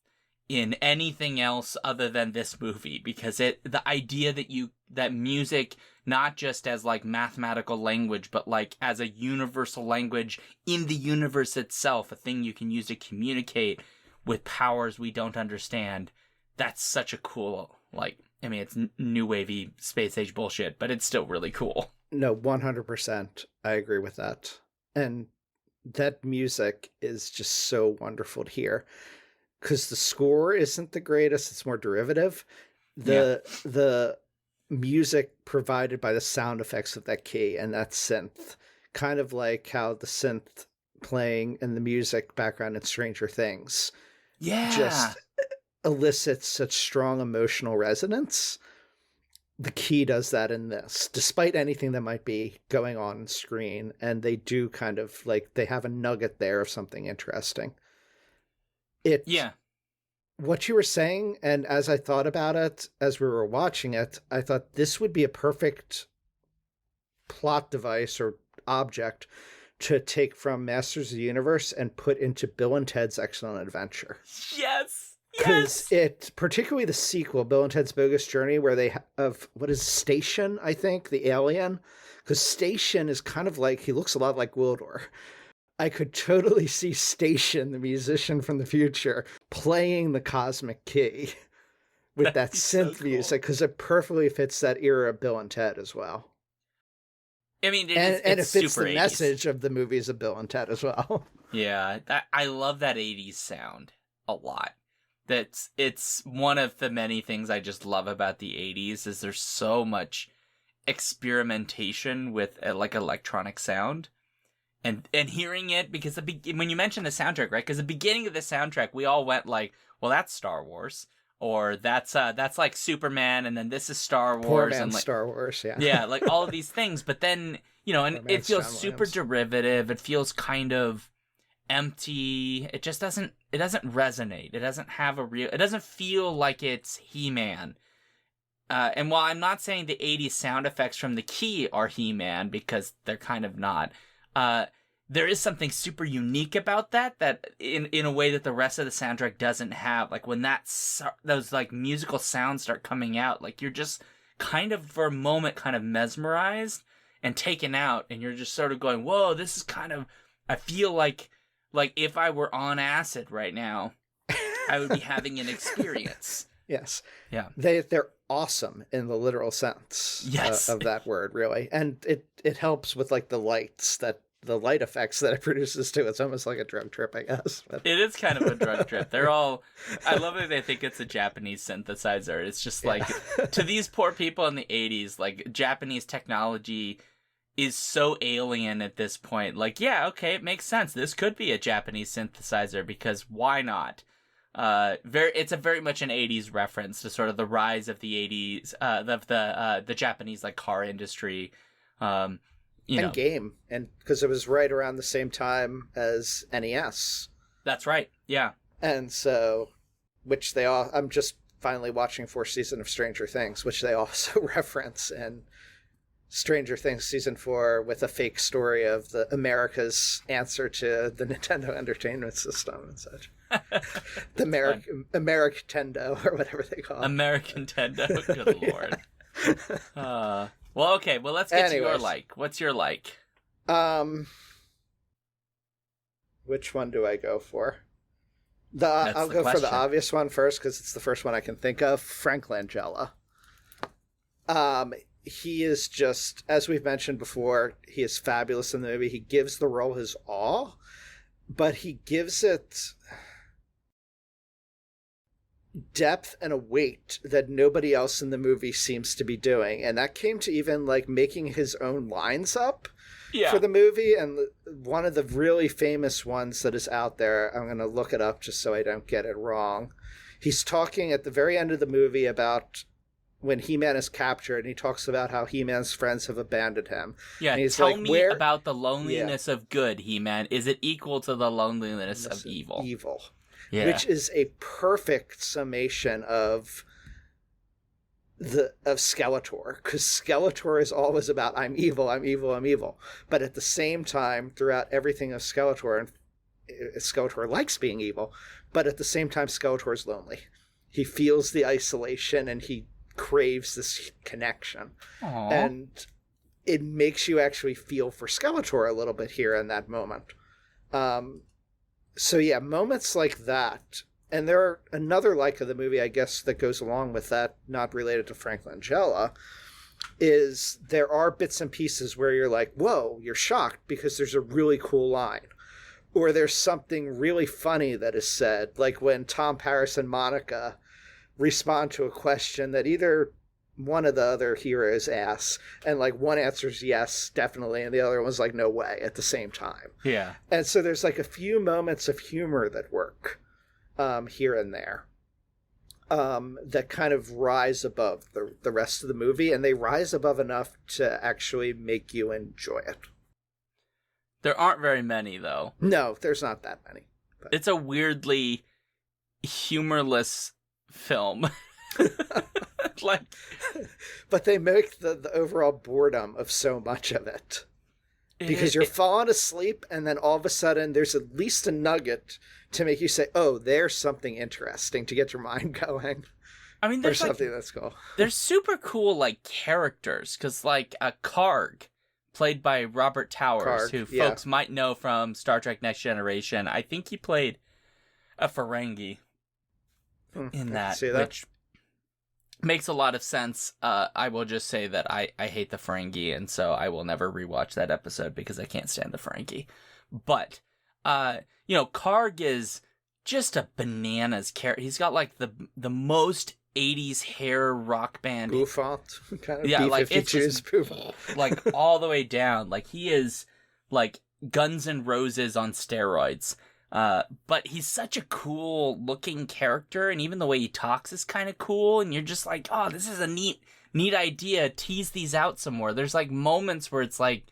in anything else other than this movie, because the idea that music, not just as, like, mathematical language, but, like, as a universal language in the universe itself, a thing you can use to communicate with powers we don't understand. That's such a cool, like, I mean, it's new wavy space age bullshit, but it's still really cool. No, 100%. I agree with that. And that music is just so wonderful to hear, because the score isn't the greatest. It's more derivative. The music provided by the sound effects of that key and that synth, kind of like how the synth playing in the music background in Stranger Things just elicits such strong emotional resonance. The key does that in this, despite anything that might be going on screen. And they do kind of, like, they have a nugget there of something interesting. What you were saying, and as I thought about it, as we were watching it, I thought this would be a perfect plot device or object to take from Masters of the Universe and put into Bill and Ted's Excellent Adventure. Yes! Because it, particularly the sequel, Bill and Ted's Bogus Journey, where they have, what is Station, I think, the alien? Because Station is kind of like, he looks a lot like Gwildor. I could totally see Station, the musician from the future, playing the cosmic key with that synth music, because it perfectly fits that era of Bill and Ted as well. I mean, it fits the 80s. message of the movies of Bill and Ted as well. Yeah, I love that 80s sound a lot. It's one of the many things I just love about the 80s, is there's so much experimentation with, like, electronic sound. And hearing it, because when you mentioned the soundtrack, right? Because the beginning of the soundtrack, we all went like, well, that's Star Wars, or that's like Superman, and then this is Star Wars. Poor man's and, like, Star Wars, yeah. Yeah, like all of these things. But then, you know, and it feels super derivative. It feels kind of empty. It just doesn't resonate. It doesn't have it doesn't feel like it's He-Man. And while I'm not saying the 80s sound effects from the key are He-Man, because they're kind of not, there is something super unique about that in a way that the rest of the soundtrack doesn't have. Like when those like musical sounds start coming out, like you're just kind of for a moment kind of mesmerized and taken out, and you're just sort of going, whoa, this is kind of, I feel like if I were on acid right now, I would be having an experience. Yes. Yeah. They're awesome in the literal sense of that word, really. And it helps with like the light effects that it produces too. It's almost like a drug trip, I guess. But... It is kind of a drug trip. They're all, I love that they think it's a Japanese synthesizer. It's just like, to these poor people in the 80s, like Japanese technology is so alien at this point. Like, yeah, okay, it makes sense. This could be a Japanese synthesizer because why not? It's a very much an 80s reference to sort of the rise of the 80s, of the Japanese like car industry, and game, and because it was right around the same time as NES. That's right. Yeah. And so, I'm just finally watching 4th season of Stranger Things, which they also reference in Stranger Things season 4 with a fake story of the America's answer to the Nintendo Entertainment System and such. The Americtendo or whatever they call it. Americantendo. Good Lord. Well, okay. Well, let's get to your like. What's your like? Which one do I go for? I'll go for the obvious one first because it's the first one I can think of. Frank Langella. He is just, as we've mentioned before, he is fabulous in the movie. He gives the role his all, but he gives it depth and a weight that nobody else in the movie seems to be doing. And that came to even like making his own lines up for the movie. And one of the really famous ones that is out there, I'm going to look it up just so I don't get it wrong. He's talking at the very end of the movie about when He-Man is captured, and he talks about how He-Man's friends have abandoned him. Yeah, tell me about the loneliness of good, He-Man. Is it equal to the loneliness of evil? Evil. Yeah. Which is a perfect summation of Skeletor, because Skeletor is always about I'm evil, I'm evil, I'm evil. But at the same time, throughout everything of Skeletor, and Skeletor likes being evil, but at the same time, Skeletor is lonely. He feels the isolation, and he craves this connection. Aww. And it makes you actually feel for Skeletor a little bit here in that moment. So yeah, moments like that. And there are another like of the movie, I guess, that goes along with that, not related to Frank Langella, is there are bits and pieces where you're like, whoa, you're shocked because there's a really cool line. Or there's something really funny that is said, like when Tom Paris and Monica respond to a question that either one of the other heroes asks, and like one answers yes, definitely, and the other one's like no way at the same time. Yeah. And so there's like a few moments of humor that work here and there that kind of rise above the rest of the movie, and they rise above enough to actually make you enjoy it. There aren't very many, though. No, there's not that many. But... It's a weirdly humorless film. Like, but they make the overall boredom of so much of it. Because you're falling asleep, and then all of a sudden there's at least a nugget to make you say, oh, there's something interesting to get your mind going. I mean, there's something that's cool. There's super cool, like, characters. Because, like, Karg, played by Robert Towers, who folks might know from Star Trek Next Generation. I think he played a Ferengi in that, which makes a lot of sense. I will just say that I hate the Ferengi, and so I will never rewatch that episode because I can't stand the Ferengi. But, Karg is just a bananas character. He's got, like, the most 80s hair rock band. Bouffant, kind of. Yeah, like, it's just, like, all the way down. Like, he is, like, Guns N' Roses on steroids. But he's such a cool looking character, and even the way he talks is kind of cool, and you're just like, oh, this is a neat idea. Tease these out some more. There's like moments where it's like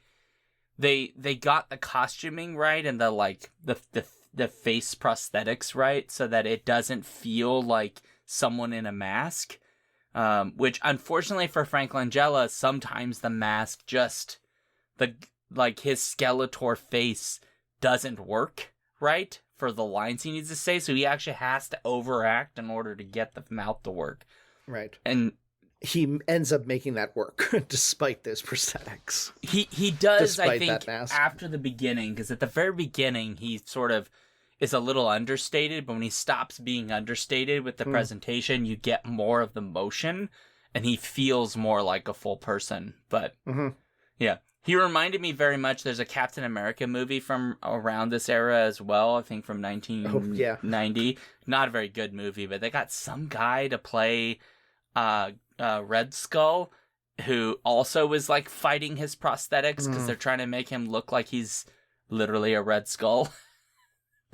they got the costuming right and the like the face prosthetics right so that it doesn't feel like someone in a mask. Which unfortunately for Frank Langella, sometimes the mask just his Skeletor face doesn't work right for the lines he needs to say, so he actually has to overact in order to get the mouth to work. Right. And he ends up making that work despite those prosthetics. He does, despite I think, after the beginning, because at the very beginning he sort of is a little understated, but when he stops being understated with the presentation, you get more of the motion, and he feels more like a full person. But yeah, he reminded me very much. There's a Captain America movie from around this era as well, I think from 1990. Not a very good movie, but they got some guy to play Red Skull, who also was like fighting his prosthetics because they're trying to make him look like he's literally a Red Skull.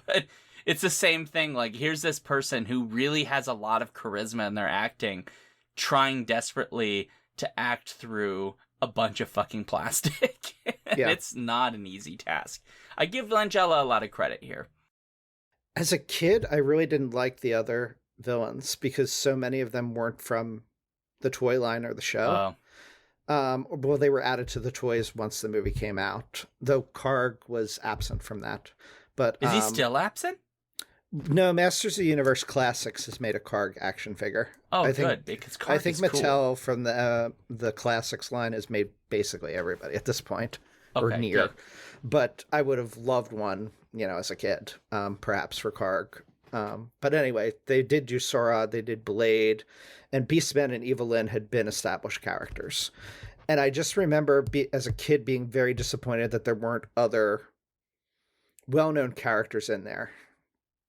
But it's the same thing. Like, here's this person who really has a lot of charisma in their acting, trying desperately to act through a bunch of fucking plastic. It's not an easy task. I give Langella a lot of credit here. As a kid, I really didn't like the other villains because so many of them weren't from the toy line or the show. Well, they were added to the toys once the movie came out, though Karg was absent from that. But is he still absent? No, Masters of the Universe Classics has made a Karg action figure. Oh, good, because Karg I think is Mattel cool. from the Classics line has made basically everybody at this point, or Okay, near. good. But I would have loved one, as a kid, perhaps for Karg. But anyway, they did do Sora, they did Blade, and Beastman and Evelyn had been established characters. And I just remember as a kid being very disappointed that there weren't other well-known characters in there.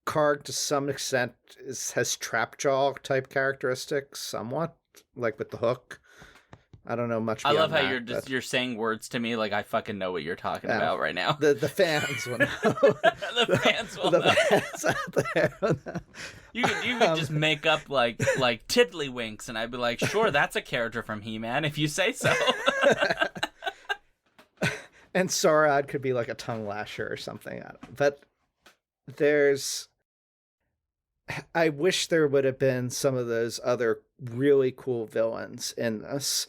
Karg, to some extent, has Trapjaw type characteristics, somewhat, like with the hook. I don't know much. I love how that, you're saying words to me like I fucking know what you're talking about right now. The fans will know. The fans will know. Fans out there. You could just make up like Tiddlywinks, and I'd be like, sure, that's a character from He-Man if you say so. And Sorad could be like a tongue lasher or something. But I wish there would have been some of those other really cool villains in this.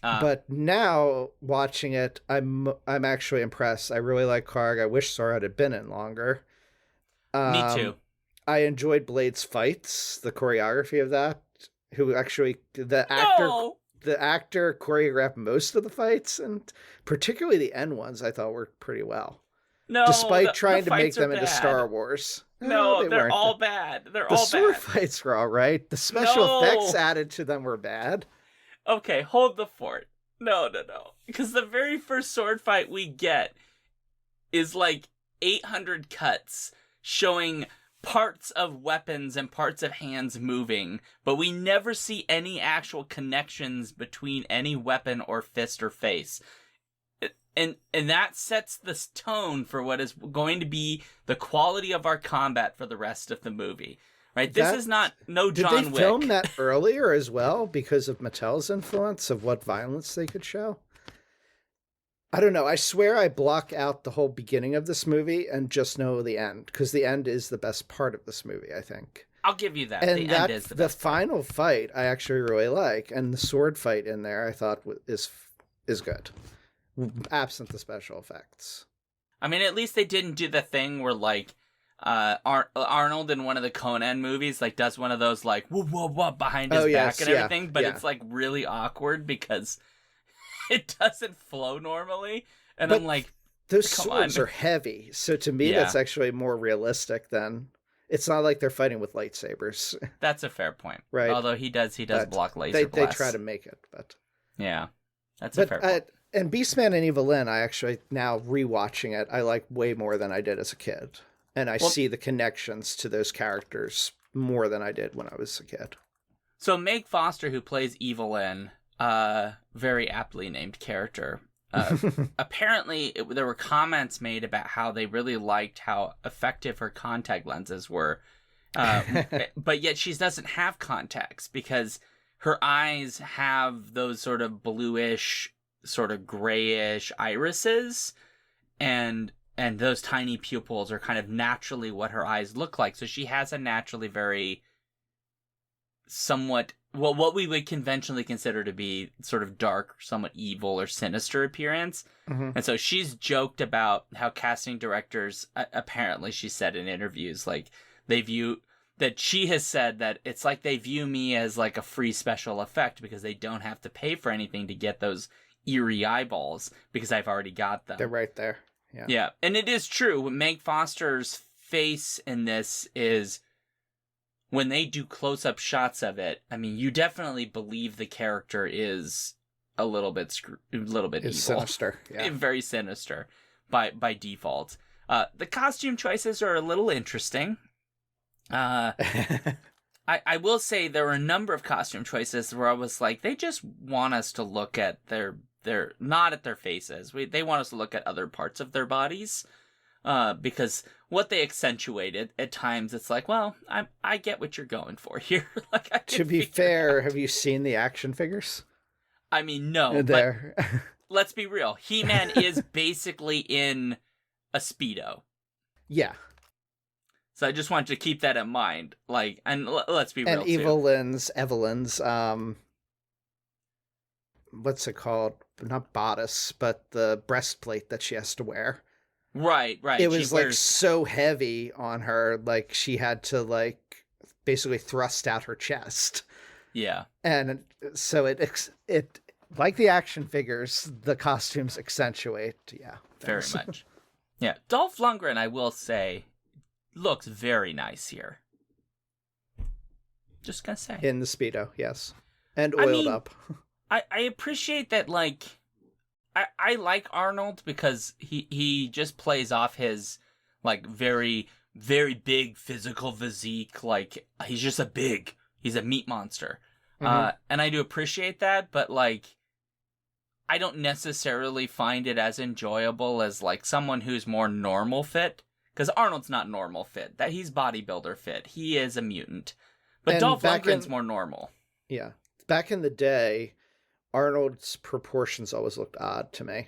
But now watching it, I'm actually impressed. I really like Karg. I wish Sorad had been in longer. Me too. I enjoyed Blade's fights, the choreography of that. Who actually the actor choreographed most of the fights, and particularly the end ones I thought worked pretty well. No, despite trying to make them into bad. Star Wars. No, they're all bad. The sword fights were all right. The special effects added to them were bad. Okay, hold the fort. No. Because the very first sword fight we get is like 800 cuts showing parts of weapons and parts of hands moving, but we never see any actual connections between any weapon or fist or face. And that sets the tone for what is going to be the quality of our combat for the rest of the movie. Right? This is not John Wick. Did they film that earlier as well because of Mattel's influence of what violence they could show? I don't know. I swear I block out the whole beginning of this movie and just know the end, because the end is the best part of this movie, I think. I'll give you that. And the end is the best final fight I actually really like, and the sword fight in there I thought is good, absent the special effects. I mean, at least they didn't do the thing where like Arnold in one of the Conan movies like does one of those like whoop whoop whoop behind his back and everything, but it's like really awkward because it doesn't flow normally, and I'm like, those swords are heavy, so to me that's actually more realistic than. It's not like they're fighting with lightsabers. That's a fair point, right? Although he does block laser blasts. They try to make it, but yeah, that's a fair point. And Beastman and Evelyn, I actually now rewatching it, I like way more than I did as a kid, and I see the connections to those characters more than I did when I was a kid. So Meg Foster, who plays Evelyn, very aptly named character. Apparently, there were comments made about how they really liked how effective her contact lenses were, but yet she doesn't have contacts because her eyes have those sort of bluish, sort of grayish irises, and those tiny pupils are kind of naturally what her eyes look like. So she has a naturally very somewhat well, what we would conventionally consider to be sort of dark, somewhat evil or sinister appearance. Mm-hmm. And so she's joked about how casting directors, apparently she said in interviews, like they view that she has said that it's like they view me as like a free special effect because they don't have to pay for anything to get those eerie eyeballs because I've already got them. They're right there. Yeah. Yeah. And it is true. Meg Foster's face in this is, when they do close-up shots of it, I mean, you definitely believe the character is a little bit evil. Sinister. Yeah. Very sinister by default. The costume choices are a little interesting. I will say there were a number of costume choices where I was like, they just want us to look at their not at their faces. They want us to look at other parts of their bodies. Because what they accentuated at times, it's like, well, I get what you're going for here. Like, to be fair, have you seen the action figures? I mean, no. There. But let's be real. He-Man is basically in a Speedo. Yeah. So I just want you to keep that in mind. Like, and let's be real. And Evelyn's, what's it called? Not bodice, but the breastplate that she has to wear. Right. It was like so heavy on her, like she had to like basically thrust out her chest. Yeah. And so it like the action figures, the costumes accentuate. Yeah. Very much. Yeah. Dolph Lundgren, I will say, looks very nice here. Just gonna say. In the Speedo, yes. And oiled up. I appreciate that, like, I like Arnold because he just plays off his, like, very, very big physical physique. Like, he's a meat monster. Mm-hmm. And I do appreciate that, but, like, I don't necessarily find it as enjoyable as, like, someone who's more normal fit. Because Arnold's not normal fit. That he's bodybuilder fit. He is a mutant. But Dolph Lundgren's more normal. Yeah. Back in the day, Arnold's proportions always looked odd to me.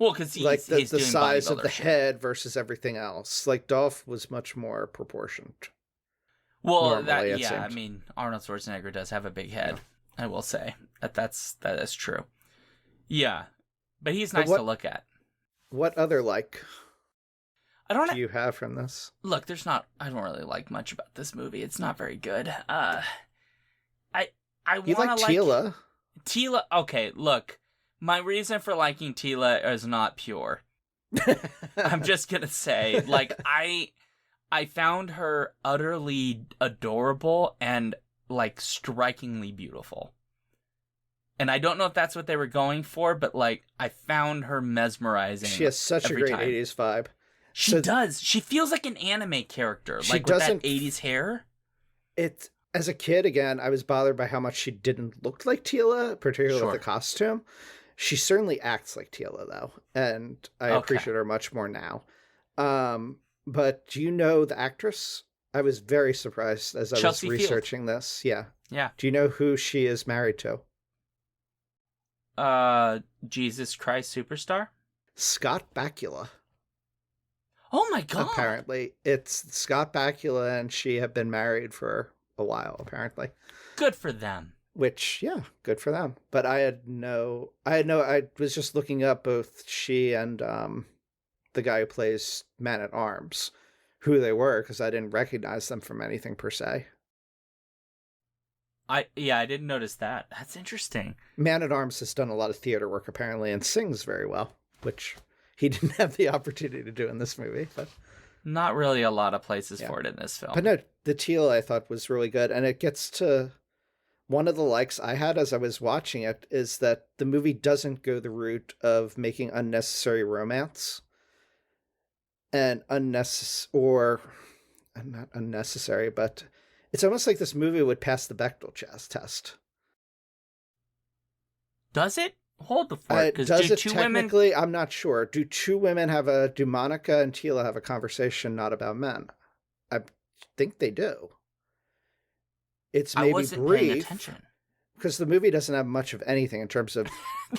Well, because he's like the doing size of the shit. head versus everything else. Like Dolph was much more proportioned. Well, normally, I mean, Arnold Schwarzenegger does have a big head. Yeah. I will say that is true. Yeah, but he's nice to look at. What other do you have from this? Look, I don't really like much about this movie. It's not very good. You like Teela? Teela, okay, look. My reason for liking Teela is not pure. I'm just gonna say, like, I found her utterly adorable and, like, strikingly beautiful. And I don't know if that's what they were going for, but, like, I found her mesmerizing. She has such a great 80s vibe. She does. She feels like an anime character, like with that 80s hair. As a kid, again, I was bothered by how much she didn't look like Teela, particularly with the costume. She certainly acts like Teela, though, and I appreciate her much more now. But do you know the actress? I was very surprised as I was researching this. Yeah. Yeah. Do you know who she is married to? Jesus Christ Superstar? Scott Bakula. Oh my god. Apparently. It's Scott Bakula and she have been married for a while, apparently. Good for them. Which, yeah, good for them. But I was just looking up both she and the guy who plays Man-at-Arms, who they were, because I didn't recognize them from anything per se. I didn't notice that. That's interesting. Man-at-Arms has done a lot of theater work, apparently, and sings very well, which he didn't have the opportunity to do in this movie. But not really a lot of places for it in this film. But no, the teal I thought was really good, and it gets to... One of the likes I had as I was watching it is that the movie doesn't go the route of making unnecessary romance. And not unnecessary, but it's almost like this movie would pass the Bechdel test. Does it? Hold the fort. Does it technically? I'm not sure. Do Monica and Teela have a conversation not about men? I think they do. It's maybe brief. Paying attention. because the movie doesn't have much of anything in terms of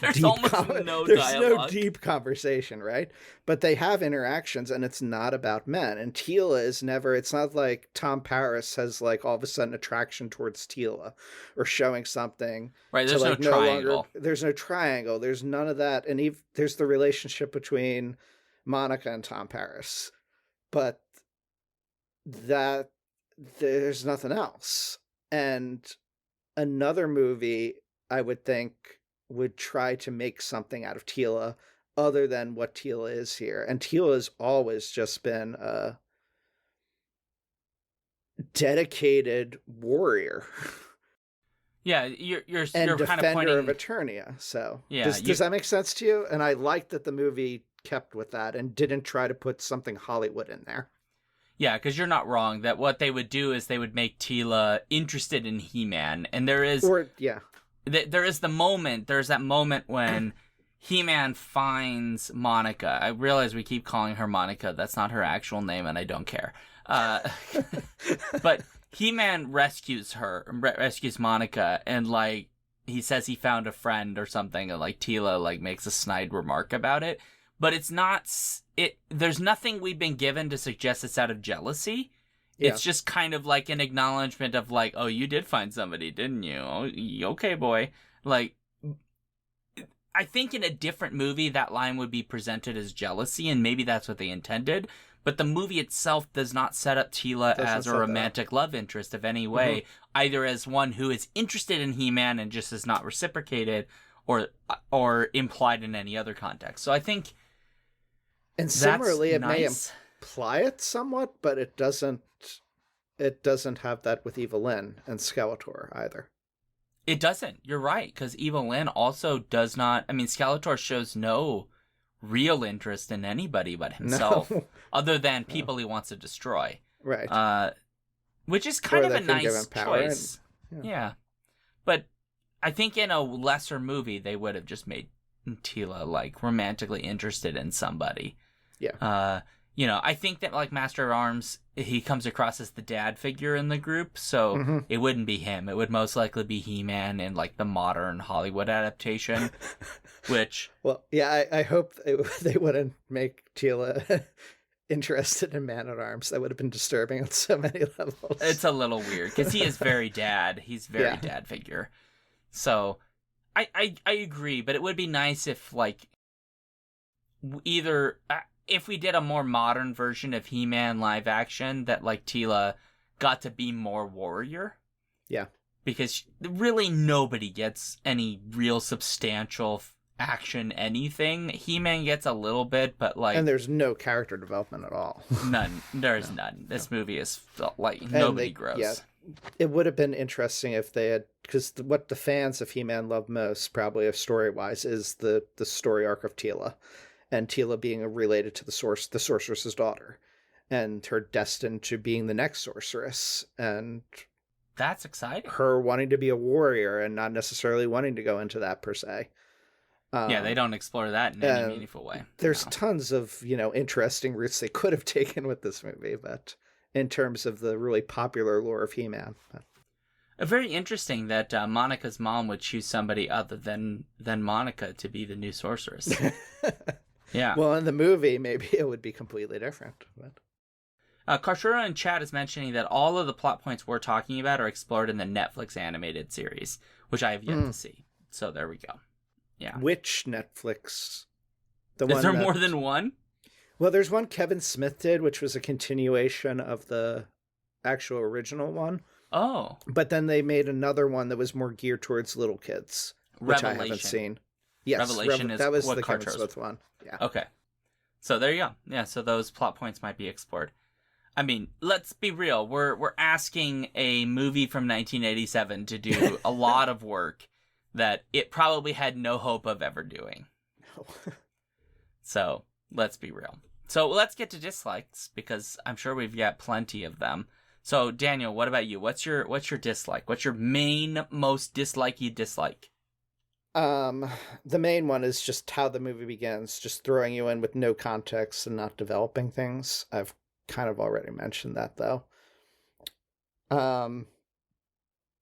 There's almost no dialogue. No deep conversation, right? But they have interactions, and it's not about men. And Teela is never. It's not like Tom Paris has like all of a sudden attraction towards Teela, or showing something. Right. There's no triangle. There's no triangle. There's none of that. And there's the relationship between Monica and Tom Paris, but that there's nothing else. And another movie, I would think, would try to make something out of Teela other than what Teela is here. And Teela has always just been a dedicated warrior. Yeah, you're and kind of pointing of Eternia. So yeah, does that make sense to you? And I like that the movie kept with that and didn't try to put something Hollywood in there. Yeah, because you're not wrong that what they would do is they would make Teela interested in He-Man, and there's that moment when He-Man finds Monica. I realize we keep calling her Monica. That's not her actual name, and I don't care. But He-Man rescues Monica, and like he says he found a friend or something, and like Teela like makes a snide remark about it. But it's not there's nothing we've been given to suggest it's out of jealousy. Yeah. It's just kind of like an acknowledgement of like, oh, you did find somebody, didn't you? Oh, okay, boy. Like, I think in a different movie that line would be presented as jealousy, and maybe that's what they intended. But the movie itself does not set up Teela as a romantic love interest of any way, either as one who is interested in He-Man and just is not reciprocated, or implied in any other context. So I think. And similarly, it may imply it somewhat, but it doesn't have that with Evelyn and Skeletor either. It doesn't. You're right, because Evelyn also does not. I mean, Skeletor shows no real interest in anybody but himself, other than people he wants to destroy. Right. Which is kind of a nice choice. Yeah. But I think in a lesser movie, they would have just made Teela like romantically interested in somebody. Yeah. I think that like Master of Arms, he comes across as the dad figure in the group, so it wouldn't be him. It would most likely be He-Man in like the modern Hollywood adaptation, which. Well, yeah, I hope they wouldn't make Teela interested in Man-at-Arms. That would have been disturbing on so many levels. It's a little weird because he is very dad. He's very dad figure. So I agree, but it would be nice if like either. If we did a more modern version of He-Man live action, that like Teela got to be more warrior. Yeah. Because really nobody gets any real substantial action anything. He-Man gets a little bit, but like. And there's no character development at all. None. There's none. This movie is like nobody grows. Yeah. It would have been interesting if they had, because what the fans of He-Man love most, probably story-wise, is the story arc of Teela. And Teela being related to the sorceress's daughter, and her destined to being the next sorceress, and that's exciting. Her wanting to be a warrior and not necessarily wanting to go into that per se. Yeah, they don't explore that in any meaningful way. There's tons of interesting routes they could have taken with this movie, but in terms of the really popular lore of He-Man. Very interesting that Monica's mom would choose somebody other than Monica to be the new sorceress. Yeah. Well, in the movie, maybe it would be completely different. But... Karshura in chat is mentioning that all of the plot points we're talking about are explored in the Netflix animated series, which I have yet to see. So there we go. Yeah. Which Netflix? Is there more than one? Well, there's one Kevin Smith did, which was a continuation of the actual original one. Oh. But then they made another one that was more geared towards little kids, which I haven't seen. Yes, Revelation is that was what the Carl Kevin Smith one. Yeah. Okay. So there you go. Yeah, so those plot points might be explored. I mean, let's be real. We're asking a movie from 1987 to do a lot of work that it probably had no hope of ever doing. No. So let's be real. So let's get to dislikes, because I'm sure we've got plenty of them. So Daniel, what about you? What's your dislike? What's your main most dislike you dislike? The main one is just how the movie begins, just throwing you in with no context and not developing things. I've kind of already mentioned that, though.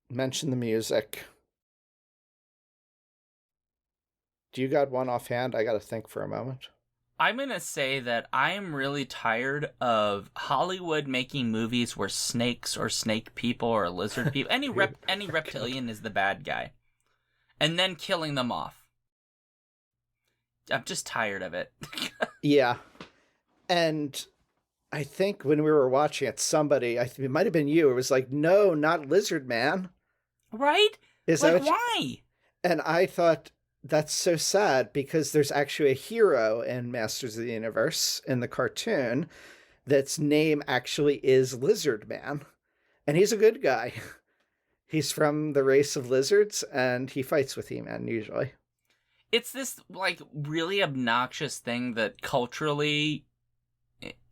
Mention the music. Do you got one offhand? I got to think for a moment. I'm going to say that I am really tired of Hollywood making movies where snakes or snake people or lizard people, any reptilian is the bad guy, and then killing them off. I'm just tired of it. Yeah. And I think when we were watching it, somebody, it might have been you, it was like, no, not Lizard Man. Right? Is like, that why? And I thought, that's so sad, because there's actually a hero in Masters of the Universe in the cartoon that's name actually is Lizard Man. And he's a good guy. He's from the race of lizards, and he fights with He-Man usually. It's this, like, really obnoxious thing that culturally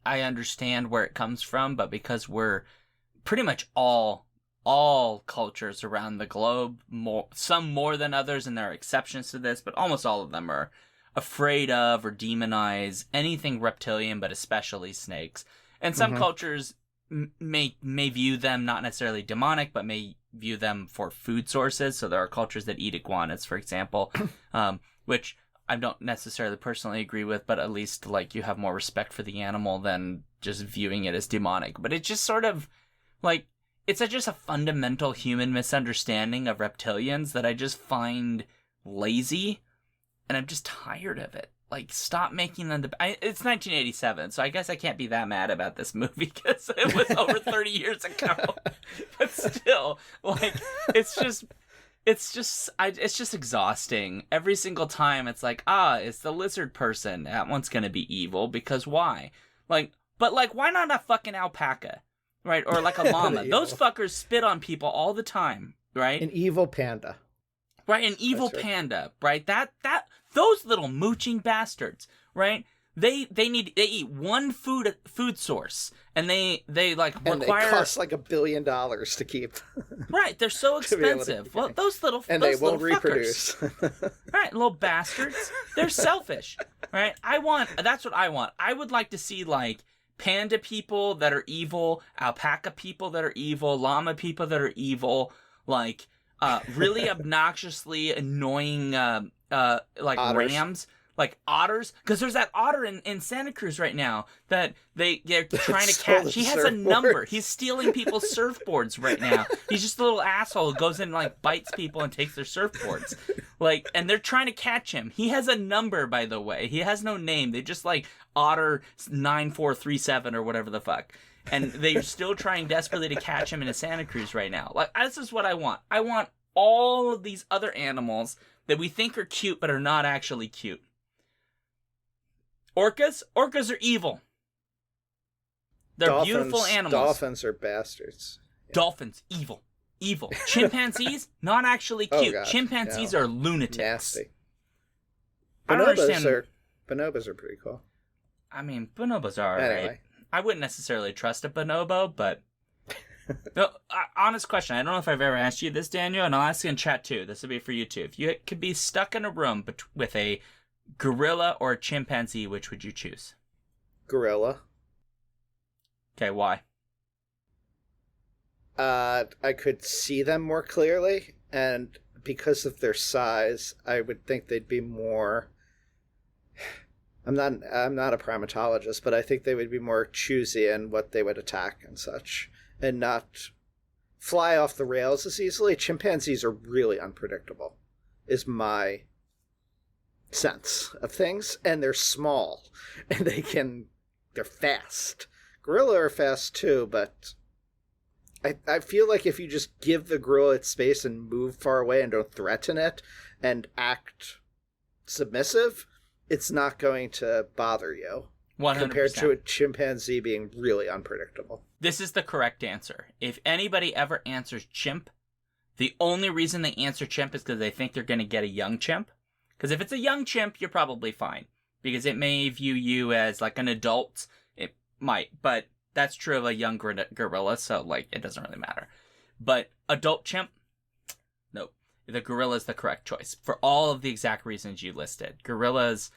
I understand where it comes from, but because we're pretty much all cultures around the globe, some more than others, and there are exceptions to this, but almost all of them are afraid of or demonize anything reptilian, but especially snakes. And some cultures may view them not necessarily demonic, but may view them for food sources. So there are cultures that eat iguanas, for example, which I don't necessarily personally agree with, but at least like you have more respect for the animal than just viewing it as demonic. But it's just sort of like, it's just a fundamental human misunderstanding of reptilians that I just find lazy, and I'm just tired of it. Like, stop making them... It's 1987, so I guess I can't be that mad about this movie because it was over 30 years ago. But still, like, it's just exhausting. Every single time it's like, it's the lizard person. That one's gonna be evil, because why? Like, but like, why not a fucking alpaca? Right? Or like a llama. Those fuckers spit on people all the time, right? An evil panda. Right, an evil panda, right? That those little mooching bastards, right? They eat one food source, and they like require, and they cost like $1 billion to keep. Right, they're so expensive. Well, those little and those they won't little reproduce. Right, little bastards. They're selfish, right? That's what I want. I would like to see like panda people that are evil, alpaca people that are evil, llama people that are evil, like really obnoxiously annoying like otters. Rams, like otters, because there's that otter in Santa Cruz right now that they're trying to catch. He has a number. He's stealing people's surfboards right now. He's just a little asshole who goes in and like bites people and takes their surfboards. Like, and they're trying to catch him. He has a number, by the way. He has no name. They just like Otter 9437 or whatever the fuck. And they're still trying desperately to catch him in a Santa Cruz right now. Like, this is what I want. I want all of these other animals that we think are cute but are not actually cute. Orcas are evil. They're beautiful animals. Dolphins are bastards. Yeah. Dolphins, evil. Chimpanzees, not actually cute. Oh, God. Chimpanzees are lunatics. Nasty. I don't understand. Bonobos are pretty cool. I mean, bonobos are alright. Anyway. I wouldn't necessarily trust a bonobo, but... No, honest question. I don't know if I've ever asked you this, Daniel, and I'll ask you in chat too. This will be for you too. If you could be stuck in a room with a gorilla or a chimpanzee, which would you choose? Gorilla. Okay, why? I could see them more clearly, and because of their size, I would think they'd be more... I'm not a primatologist, but I think they would be more choosy in what they would attack and such, and not fly off the rails as easily. Chimpanzees are really unpredictable, is my sense of things, and they're small, and they're fast. Gorilla are fast too, but I feel like if you just give the gorilla its space and move far away and don't threaten it and act submissive, it's not going to bother you. 100%. Compared to a chimpanzee being really unpredictable. This is the correct answer. If anybody ever answers chimp, the only reason they answer chimp is because they think they're going to get a young chimp. Because if it's a young chimp, you're probably fine. Because it may view you as like an adult. It might. But that's true of a young gorilla, so like it doesn't really matter. But adult chimp, nope. The gorilla is the correct choice for all of the exact reasons you listed. Gorillas,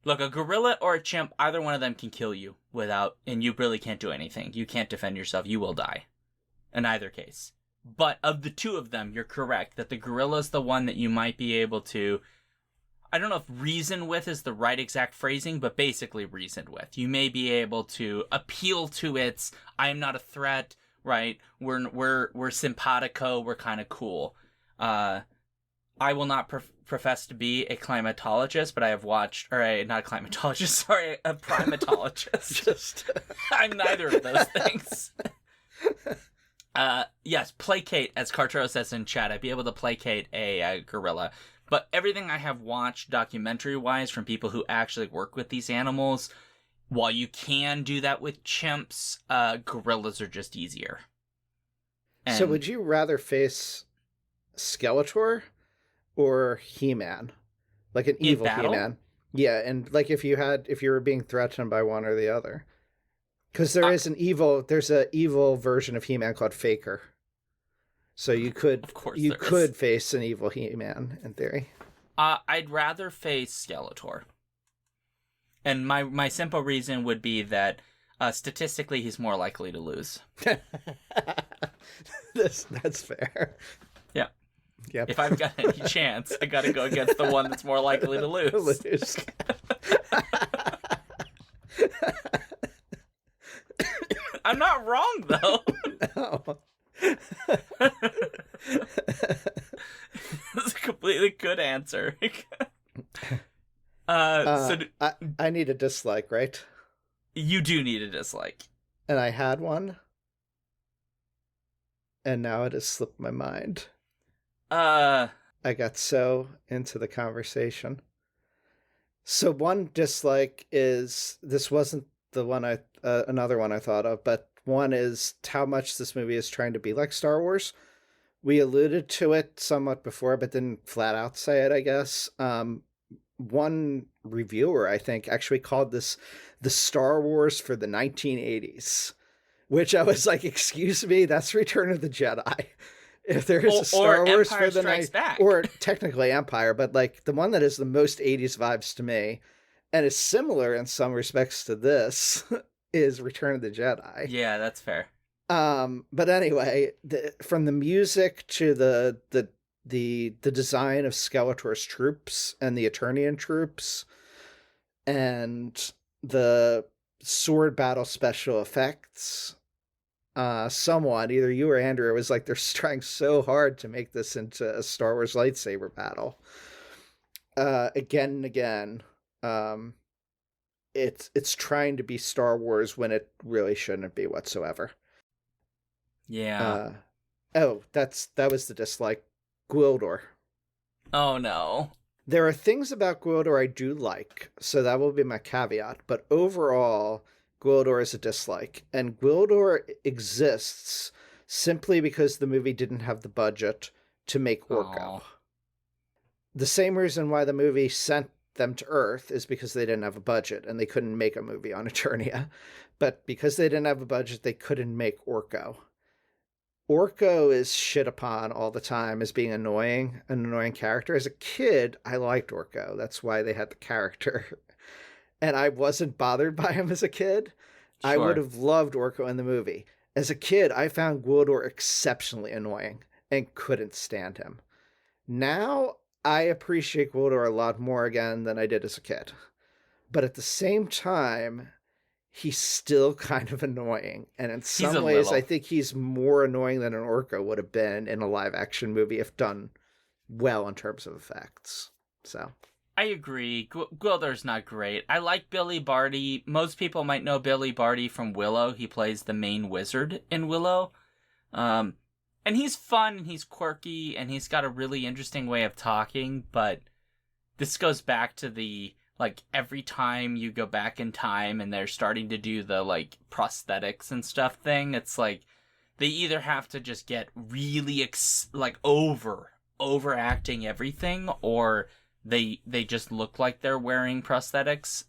look, a gorilla or a chimp, either one of them can kill you and you really can't do anything. You can't defend yourself. You will die in either case. But of the two of them, you're correct that the gorilla is the one that you might be able to I don't know if reason with is the right exact phrasing, but basically reasoned with. You may be able to appeal to its, I am not a threat, right? We're simpatico, we're kind of cool. I will not profess to be a climatologist, but I have watched, not a climatologist, sorry, a primatologist. I'm neither of those things. Yes, placate, as Cartero says in chat. I'd be able to placate a gorilla. But everything I have watched documentary-wise from people who actually work with these animals, while you can do that with chimps, gorillas are just easier. So would you rather face Skeletor or He-Man? Like an evil He-Man? Yeah, and like if you were being threatened by one or the other. Because there's an evil version of He-Man called Faker. So you could face an evil He-Man in theory. I'd rather face Skeletor. And my simple reason would be that statistically he's more likely to lose. That's fair. Yeah. Yep. If I've got any chance, I got to go against the one that's more likely to lose. I'm not wrong though. No. That's a completely good answer. I need a dislike, right? You do need a dislike. And I had one. And now it has slipped my mind. I got so into the conversation. So one dislike is, this wasn't the one another one I thought of, but one is how much this movie is trying to be like Star Wars. We alluded to it somewhat before, but didn't flat out say it, I guess. One reviewer, I think, actually called this the Star Wars for the 1980s, which I was like, excuse me, that's Return of the Jedi. If there is a Star Wars for the night, or technically Empire, but like the one that is the most 80s vibes to me, and is similar in some respects to this, is Return of the Jedi. Yeah, that's fair. But anyway, from the music to the design of Skeletor's troops and the Eternian troops, and the sword battle special effects, someone, either you or Andrew, was like, they're trying so hard to make this into a Star Wars lightsaber battle. Again and again. It's trying to be Star Wars when it really shouldn't be whatsoever. Yeah. That was the dislike. Gwildor. Oh no. There are things about Gwildor I do like, so that will be my caveat. But overall, Gwildor is a dislike. And Gwildor exists simply because the movie didn't have the budget to make Orko. Aww. The same reason why the movie sent them to Earth is because they didn't have a budget and they couldn't make a movie on Eternia. But because they didn't have a budget, they couldn't make Orko. Orko is shit upon all the time as being an annoying character. As a kid, I liked Orko. That's why they had the character. And I wasn't bothered by him as a kid. Sure. I would have loved Orko in the movie. As a kid, I found Gwildor exceptionally annoying and couldn't stand him. Now, I appreciate Gwildor a lot more again than I did as a kid. But at the same time, he's still kind of annoying. And in some ways, I think he's more annoying than an Orko would have been in a live-action movie if done well in terms of effects. So I agree. Gwildor's not great. I like Billy Barty. Most people might know Billy Barty from Willow. He plays the main wizard in Willow. And he's fun, and he's quirky, and he's got a really interesting way of talking, but this goes back to the, like, every time you go back in time and they're starting to do the, like, prosthetics and stuff thing, it's like, they either have to just get really, overacting everything, or they just look like they're wearing prosthetics,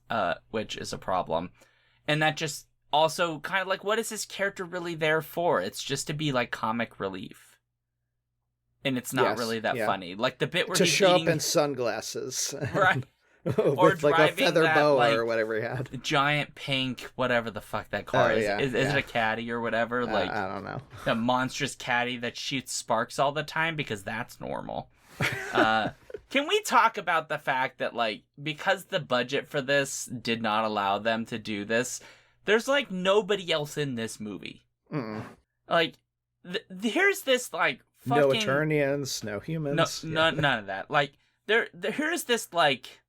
which is a problem. And that just also kind of like, what is this character really there for? It's just to be like comic relief. And it's not really that funny. Like the bit where to he's show eating... up in sunglasses. Right. Or with like a feather boa or whatever he had. Giant pink, whatever the fuck that car is. Is it a caddy or whatever? Like I don't know. The monstrous caddy that shoots sparks all the time, because that's normal. Can we talk about the fact that, like, because the budget for this did not allow them to do this, there's, like, nobody else in this movie. Mm. Like, here's this, like, fucking... No Eternians, no humans. None of that. Like, here's this, like,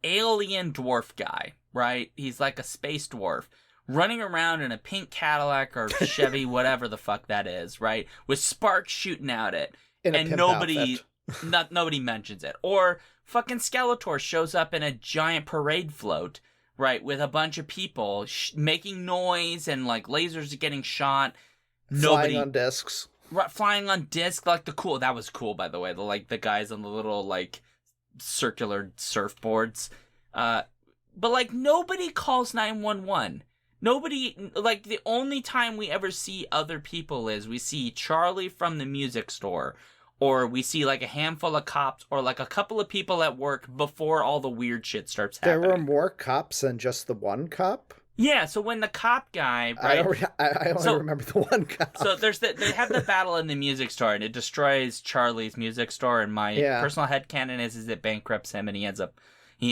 alien dwarf guy, right? He's like a space dwarf, running around in a pink Cadillac or Chevy, whatever the fuck that is, right? With sparks shooting out it. And nobody... nobody mentions it. Or fucking Skeletor shows up in a giant parade float, right, with a bunch of people making noise and, like, lasers getting shot. Flying on discs. Flying on disc, like, that was cool, by the way. The guys on the little, like, circular surfboards. But, like, nobody calls 911. Nobody, like, the only time we ever see other people is we see Charlie from the music store, or we see, like, a handful of cops, or, like, a couple of people at work before all the weird shit starts happening. There were more cops than just the one cop? Yeah, so when the cop guy... Right, I only remember the one cop. So they have the battle in the music store, and it destroys Charlie's music store, and my personal headcanon is it bankrupts him, and he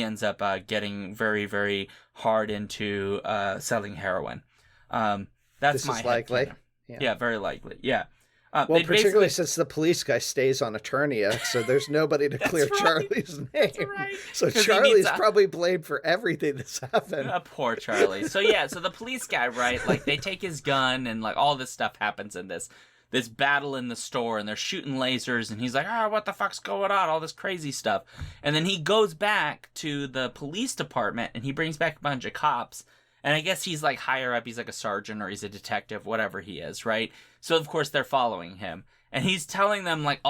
ends up getting very, very hard into selling heroin. That's this my is likely. headcanon. Yeah, very likely. Yeah. Well, particularly since the police guy stays on Eternia, so there's nobody to clear Charlie's name. That's right. So Charlie's probably blamed for everything that's happened. Poor Charlie. So so the police guy, right, like, they take his gun, and, like, all this stuff happens in this battle in the store, and they're shooting lasers, and he's like, what the fuck's going on? All this crazy stuff. And then he goes back to the police department, and he brings back a bunch of cops. And I guess he's, like, higher up. He's, like, a sergeant, or he's a detective, whatever he is, right? So, of course, they're following him. And he's telling them, like,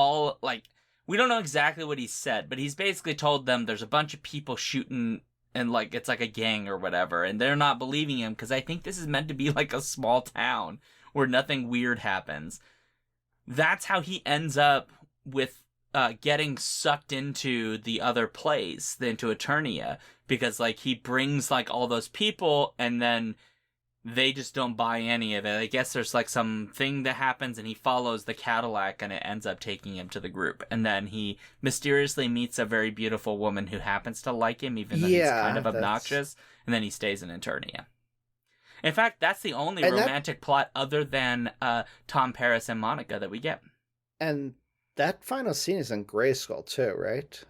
we don't know exactly what he said, but he's basically told them there's a bunch of people shooting, and, like, it's like a gang or whatever. And they're not believing him, because I think this is meant to be, like, a small town where nothing weird happens. That's how he ends up with getting sucked into the other place, into Eternia. Because, like, he brings, like, all those people, and then they just don't buy any of it. I guess there's, like, some thing that happens, and he follows the Cadillac, and it ends up taking him to the group. And then he mysteriously meets a very beautiful woman who happens to like him, even though he's kind of obnoxious. And then he stays in Eternia. In fact, that's the only romantic plot other than Tom Paris and Monica that we get. And that final scene is in grayscale, too, right?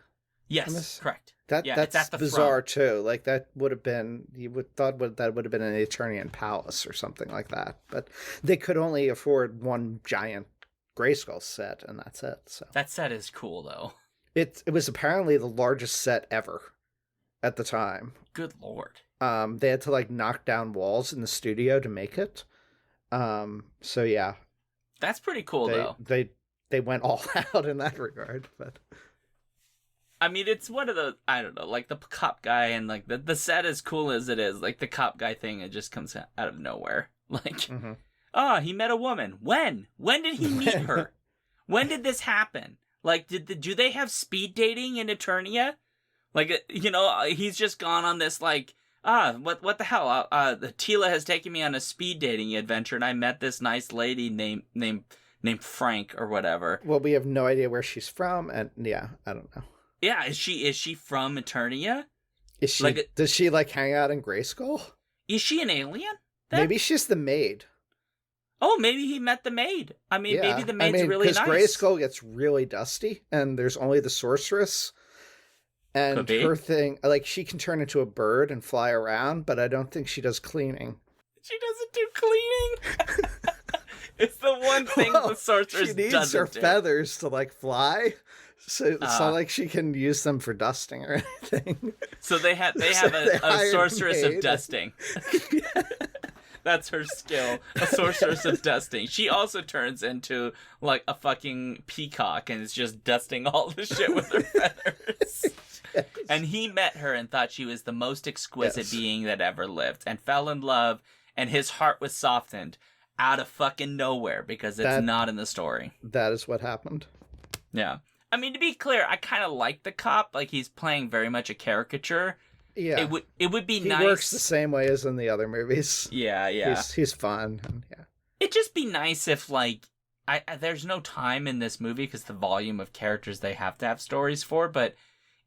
Yes, correct. That's bizarre too. Like, that would have been, you would thought that would have been an Eternian palace or something like that. But they could only afford one giant grayskull set, and that's it. So that set is cool, though. It was apparently the largest set ever at the time. Good lord. They had to, like, knock down walls in the studio to make it. So yeah, that's pretty cool, though. They went all out in that regard, but. I mean, it's one of the, I don't know, like, the cop guy, and, like, the set, as cool as it is, like, the cop guy thing, it just comes out of nowhere. Like, he met a woman. When? When did he meet her? When did this happen? Like, do they have speed dating in Eternia? Like, you know, he's just gone on this, like, what the hell? Tila has taken me on a speed dating adventure, and I met this nice lady named Frank or whatever. Well, we have no idea where she's from, and I don't know. Yeah, is she from Eternia? Is she? Like, does she, like, hang out in Grayskull? Is she an alien? Maybe she's the maid. Oh, maybe he met the maid. I mean, maybe the maid's really nice. Because Grayskull gets really dusty, and there's only the sorceress. And her thing, like, she can turn into a bird and fly around, but I don't think she does cleaning. She doesn't do cleaning? It's the one thing the sorceress doesn't do. She needs her feathers to, like, fly. So it's not like she can use them for dusting or anything. So they have a sorceress of dusting. That's her skill, a sorceress of dusting. She also turns into, like, a fucking peacock and is just dusting all the shit with her feathers. Yes. And he met her and thought she was the most exquisite being that ever lived, and fell in love, and his heart was softened out of fucking nowhere because it's not in the story. That is what happened. Yeah. I mean, to be clear, I kind of like the cop. Like, he's playing very much a caricature. Yeah. It would be nice. He works the same way as in the other movies. Yeah. He's fun. And It'd just be nice if, like, there's no time in this movie because the volume of characters they have to have stories for, but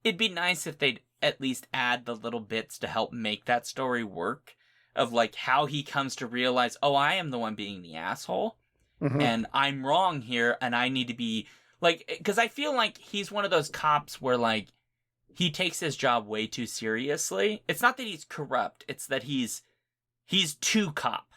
it'd be nice if they'd at least add the little bits to help make that story work, of like how he comes to realize, oh, I am the one being the asshole, and I'm wrong here, and I need to be like, because I feel like he's one of those cops where like he takes his job way too seriously. It's not that he's corrupt, it's that he's too cop.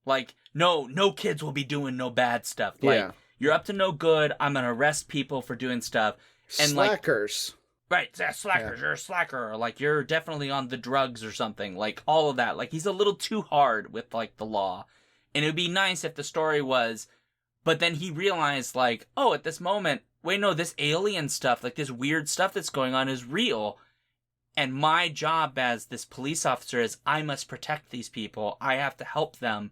Like, no kids will be doing no bad stuff. Like, you're up to no good. I'm gonna arrest people for doing stuff. And slackers. Right, slackers. Yeah. You're a slacker. Or, like, you're definitely on the drugs or something. Like, all of that. Like, he's a little too hard with, like, the law. And it would be nice if the story was, but then he realized, like, oh, at this moment, wait, no, this alien stuff, like, this weird stuff that's going on is real. And my job as this police officer is I must protect these people. I have to help them.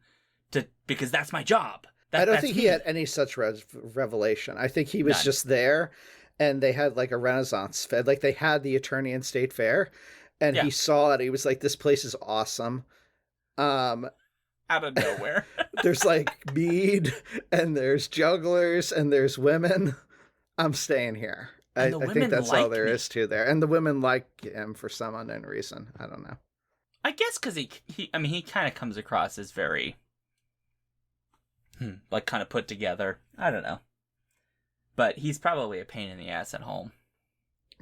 Because that's my job. I don't think he had any such revelation. I think he was just there, and they had like a Renaissance fair. Like they had the Attorney and State Fair, and he saw it. He was like, "This place is awesome." Out of nowhere, there's like mead, and there's jugglers, and there's women. I'm staying here. I think that's all there is to there. And the women like him for some unknown reason. I don't know. I guess because he kind of comes across as very. Like kind of put together. I don't know. But he's probably a pain in the ass at home.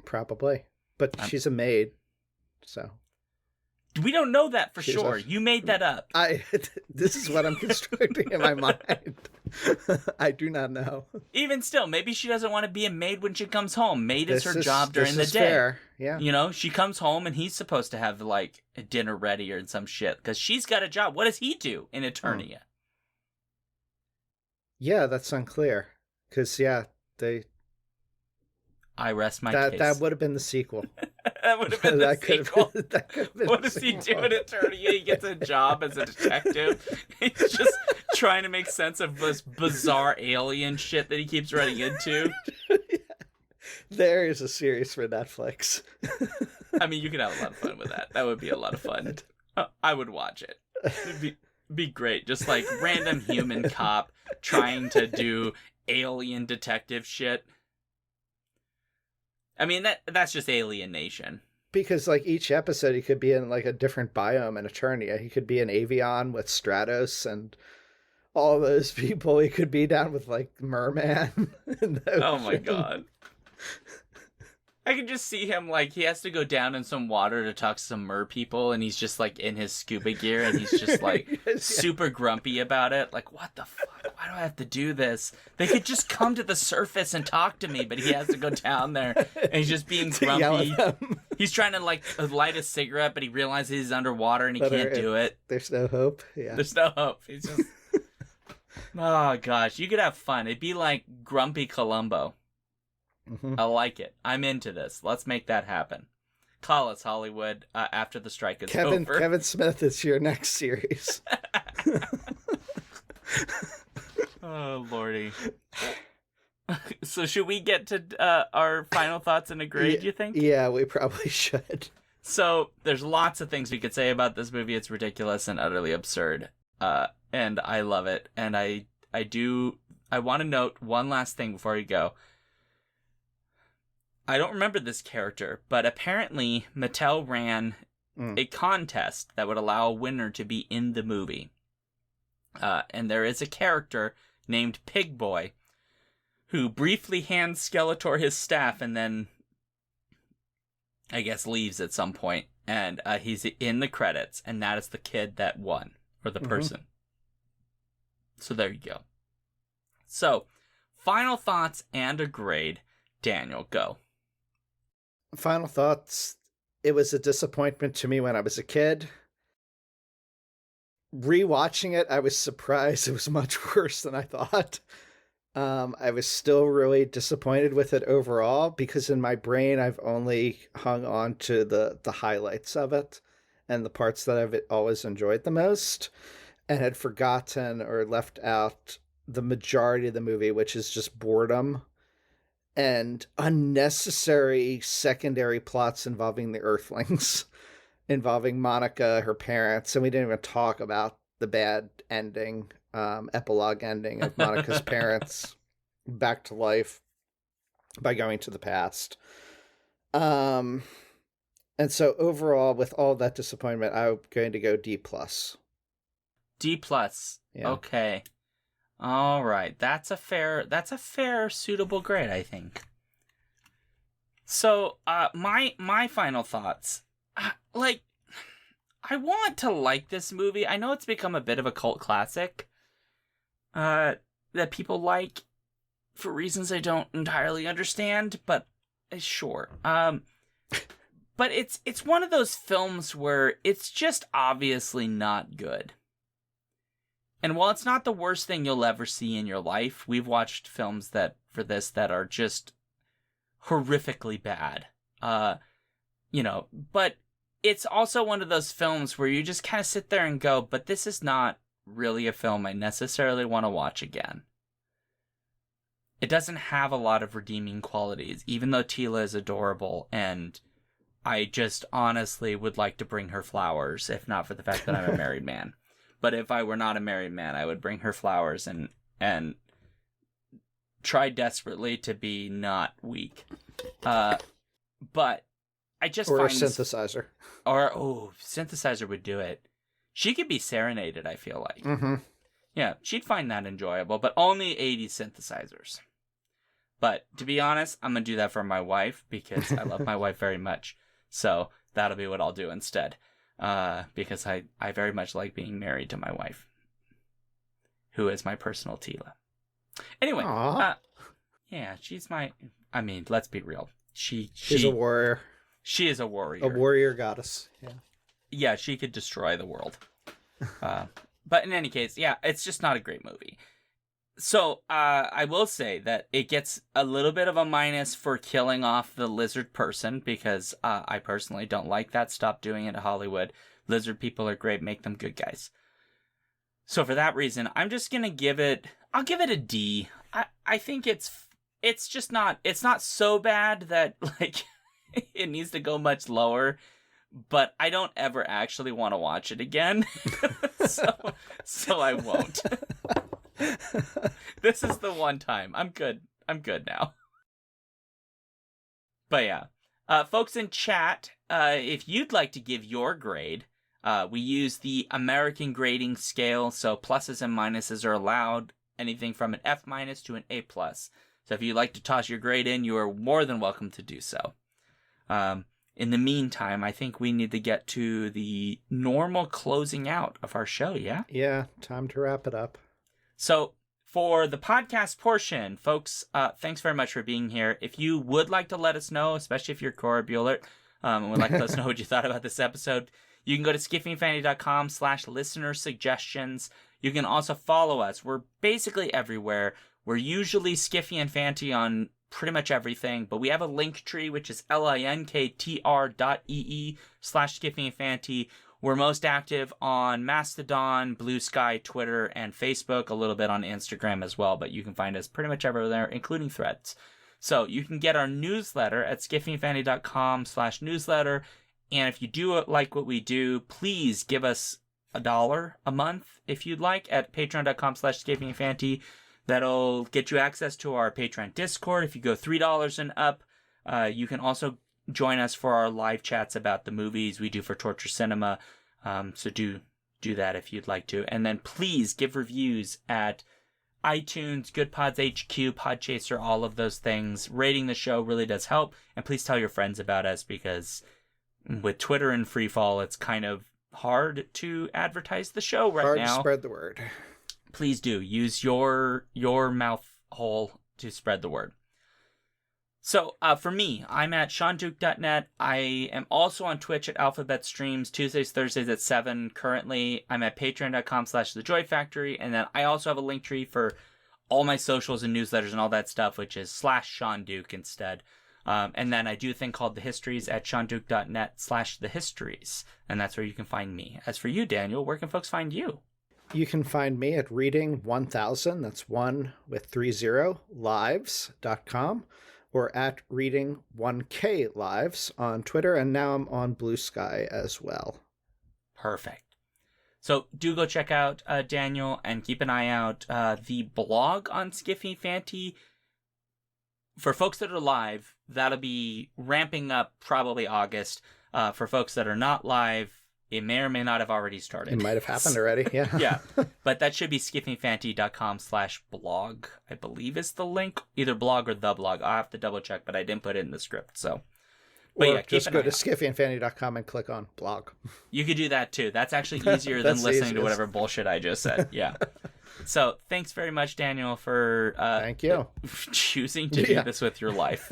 Probably. But she's a maid. So. We don't know that for sure. You made that up. This is what I'm constructing in my mind. I do not know. Even still, maybe she doesn't want to be a maid when she comes home. Maid is her job during the day. Fair. Yeah. You know, she comes home and he's supposed to have like a dinner ready or some shit because she's got a job. What does he do in Eternia? Yeah, that's unclear. Because, I rest my case. That would have been the sequel. That would have been the sequel. What does he do in Eternia? He gets a job as a detective. He's just trying to make sense of this bizarre alien shit that he keeps running into. There is a series for Netflix. I mean, you could have a lot of fun with that. That would be a lot of fun. I would watch it. It'd be great. Just like random human cop trying to do alien detective shit. I mean, that's just alienation. Because like each episode he could be in like a different biome in Eternia. He could be in Avion with Stratos and all those people. He could be down with like Merman. Oh my god. I can just see him, like, he has to go down in some water to talk to some mer people, and he's just, like, in his scuba gear, and he's just, like, super grumpy about it. Like, what the fuck? Why do I have to do this? They could just come to the surface and talk to me, but he has to go down there, and he's just being grumpy. He's trying to, like, light a cigarette, but he realizes he's underwater, and he can't do it. There's no hope. Yeah. There's no hope. He's just... Oh, gosh. You could have fun. It'd be like Grumpy Columbo. Mm-hmm. I like it. I'm into this. Let's make that happen. Call us, Hollywood, after the strike is over. Kevin Smith is your next series. Oh, Lordy. So should we get to our final thoughts and a grade, you think? Yeah, we probably should. So there's lots of things we could say about this movie. It's ridiculous and utterly absurd. And I love it. And I want to note one last thing before we go. I don't remember this character, but apparently Mattel ran a contest that would allow a winner to be in the movie. And there is a character named Pig Boy who briefly hands Skeletor his staff and then, I guess, leaves at some point. And he's in the credits, and that is the kid that won, or the person. So there you go. So, final thoughts and a grade. Daniel, go. Final thoughts. It was a disappointment to me when I was a kid. Rewatching it, I was surprised it was much worse than I thought. I was still really disappointed with it overall because in my brain I've only hung on to the highlights of it and the parts that I've always enjoyed the most and had forgotten or left out the majority of the movie, which is just boredom and unnecessary secondary plots involving the Earthlings, involving Monica, her parents, and we didn't even talk about the bad ending epilogue ending of Monica's parents back to life by going to the past. And so overall, with all that disappointment, I'm going to go D+. D+. Yeah. Okay. All right. That's a fair, suitable grade, I think. So, my final thoughts. I want to like this movie. I know it's become a bit of a cult classic that people like for reasons I don't entirely understand, but sure. But it's one of those films where it's just obviously not good. And while it's not the worst thing you'll ever see in your life, we've watched films that are just horrifically bad. But it's also one of those films where you just kind of sit there and go, but this is not really a film I necessarily want to watch again. It doesn't have a lot of redeeming qualities, even though Tila is adorable, and I just honestly would like to bring her flowers, if not for the fact that I'm a married man. But if I were not a married man, I would bring her flowers and try desperately to be not weak. But I just find a synthesizer. Synthesizer would do it. She could be serenaded, I feel like. Mm-hmm. Yeah, she'd find that enjoyable, but only 80 synthesizers. But to be honest, I'm going to do that for my wife because I love my wife very much. So that'll be what I'll do instead. Because I very much like being married to my wife, who is my personal Tila. Anyway, yeah, she's my... I mean, let's be real. She's a warrior. She is a warrior. A warrior goddess. Yeah. Yeah, she could destroy the world. But in any case, yeah, it's just not a great movie. So, I will say that it gets a little bit of a minus for killing off the lizard person, because I personally don't like that. Stop doing it, Hollywood. Lizard people are great, make them good guys. So for that reason, I'm just gonna I'll give it a D. I think it's just not, it's not so bad that, like, it needs to go much lower, but I don't ever actually want to watch it again. so I won't. This is the one time. I'm good now. But yeah. Folks in chat, if you'd like to give your grade, we use the American grading scale, so pluses and minuses are allowed. Anything from an F- to an A+. So if you'd like to toss your grade in, you are more than welcome to do so. In the meantime, I think we need to get to the normal closing out of our show, yeah? Yeah, time to wrap it up. So for the podcast portion, folks, thanks very much for being here. If you would like to let us know, especially if you're Cora Bueller, and would like to let us know what you thought about this episode, you can go to skiffyandfanty.com/listener suggestions. You can also follow us. We're basically everywhere. We're usually Skiffy and Fanty on pretty much everything, but we have a link tree, which is linktr.ee/skiffyandfanty. We're most active on Mastodon, Blue Sky, Twitter, and Facebook, a little bit on Instagram as well, but you can find us pretty much everywhere, including Threads. So you can get our newsletter at skiffyandfanty.com/newsletter, and if you do like what we do, please give us $1 a month, if you'd like, at patreon.com/skiffyandfanty. That'll get you access to our Patreon Discord. If you go $3 and up, you can also join us for our live chats about the movies we do for Torture Cinema. So do that if you'd like to. And then please give reviews at iTunes, GoodpodsHQ, Podchaser, all of those things. Rating the show really does help. And please tell your friends about us, because with Twitter and Freefall, it's kind of hard to advertise the show right now. Hard to spread the word. Please do. Use your mouth hole to spread the word. So, for me, I'm at ShaunDuke.net. I am also on Twitch at Alphabet Streams, Tuesdays, Thursdays at 7. Currently, I'm at patreon.com/thejoyfactory. And then I also have a link tree for all my socials and newsletters and all that stuff, which is /ShaunDuke instead. And then I do a thing called The Histories at ShaunDuke.net/thehistories. And that's where you can find me. As for you, Daniel, where can folks find you? You can find me at reading1000, that's 1 with 30, lives.com, or at reading1k lives on Twitter, and now I'm on Blue Sky as well. Perfect. So do go check out Daniel, and keep an eye out the blog on Skiffy Fanty. For folks that are live, that'll be ramping up probably August. For folks that are not live, it may or may not have already started. It might have happened already, yeah. Yeah, but that should be skiffyfanty.com/blog, I believe is the link. Either blog or the blog. I'll have to double check, but I didn't put it in the script, so. But or yeah, just go to skiffyandfanny.com and click on blog. You could do that too. That's actually easier than listening to whatever bullshit I just said. Yeah. So thanks very much, Daniel, for thank you choosing to do this with your life.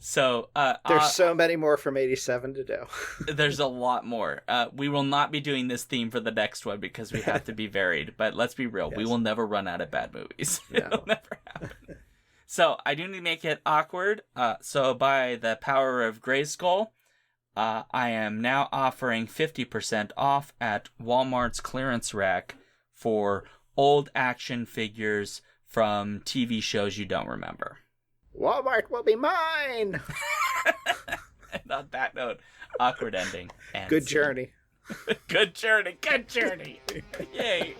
So there's so many more from 87 to do. There's a lot more. We will not be doing this theme for the next one because we have to be varied. But let's be real. Yes. We will never run out of bad movies. No. It'll never happen. So I do need to make it awkward. So by the power of Grayskull, I am now offering 50% off at Walmart's clearance rack for old action figures from TV shows you don't remember. Walmart will be mine! And on that note, awkward ending. And good journey. Good journey. Good journey. Yay.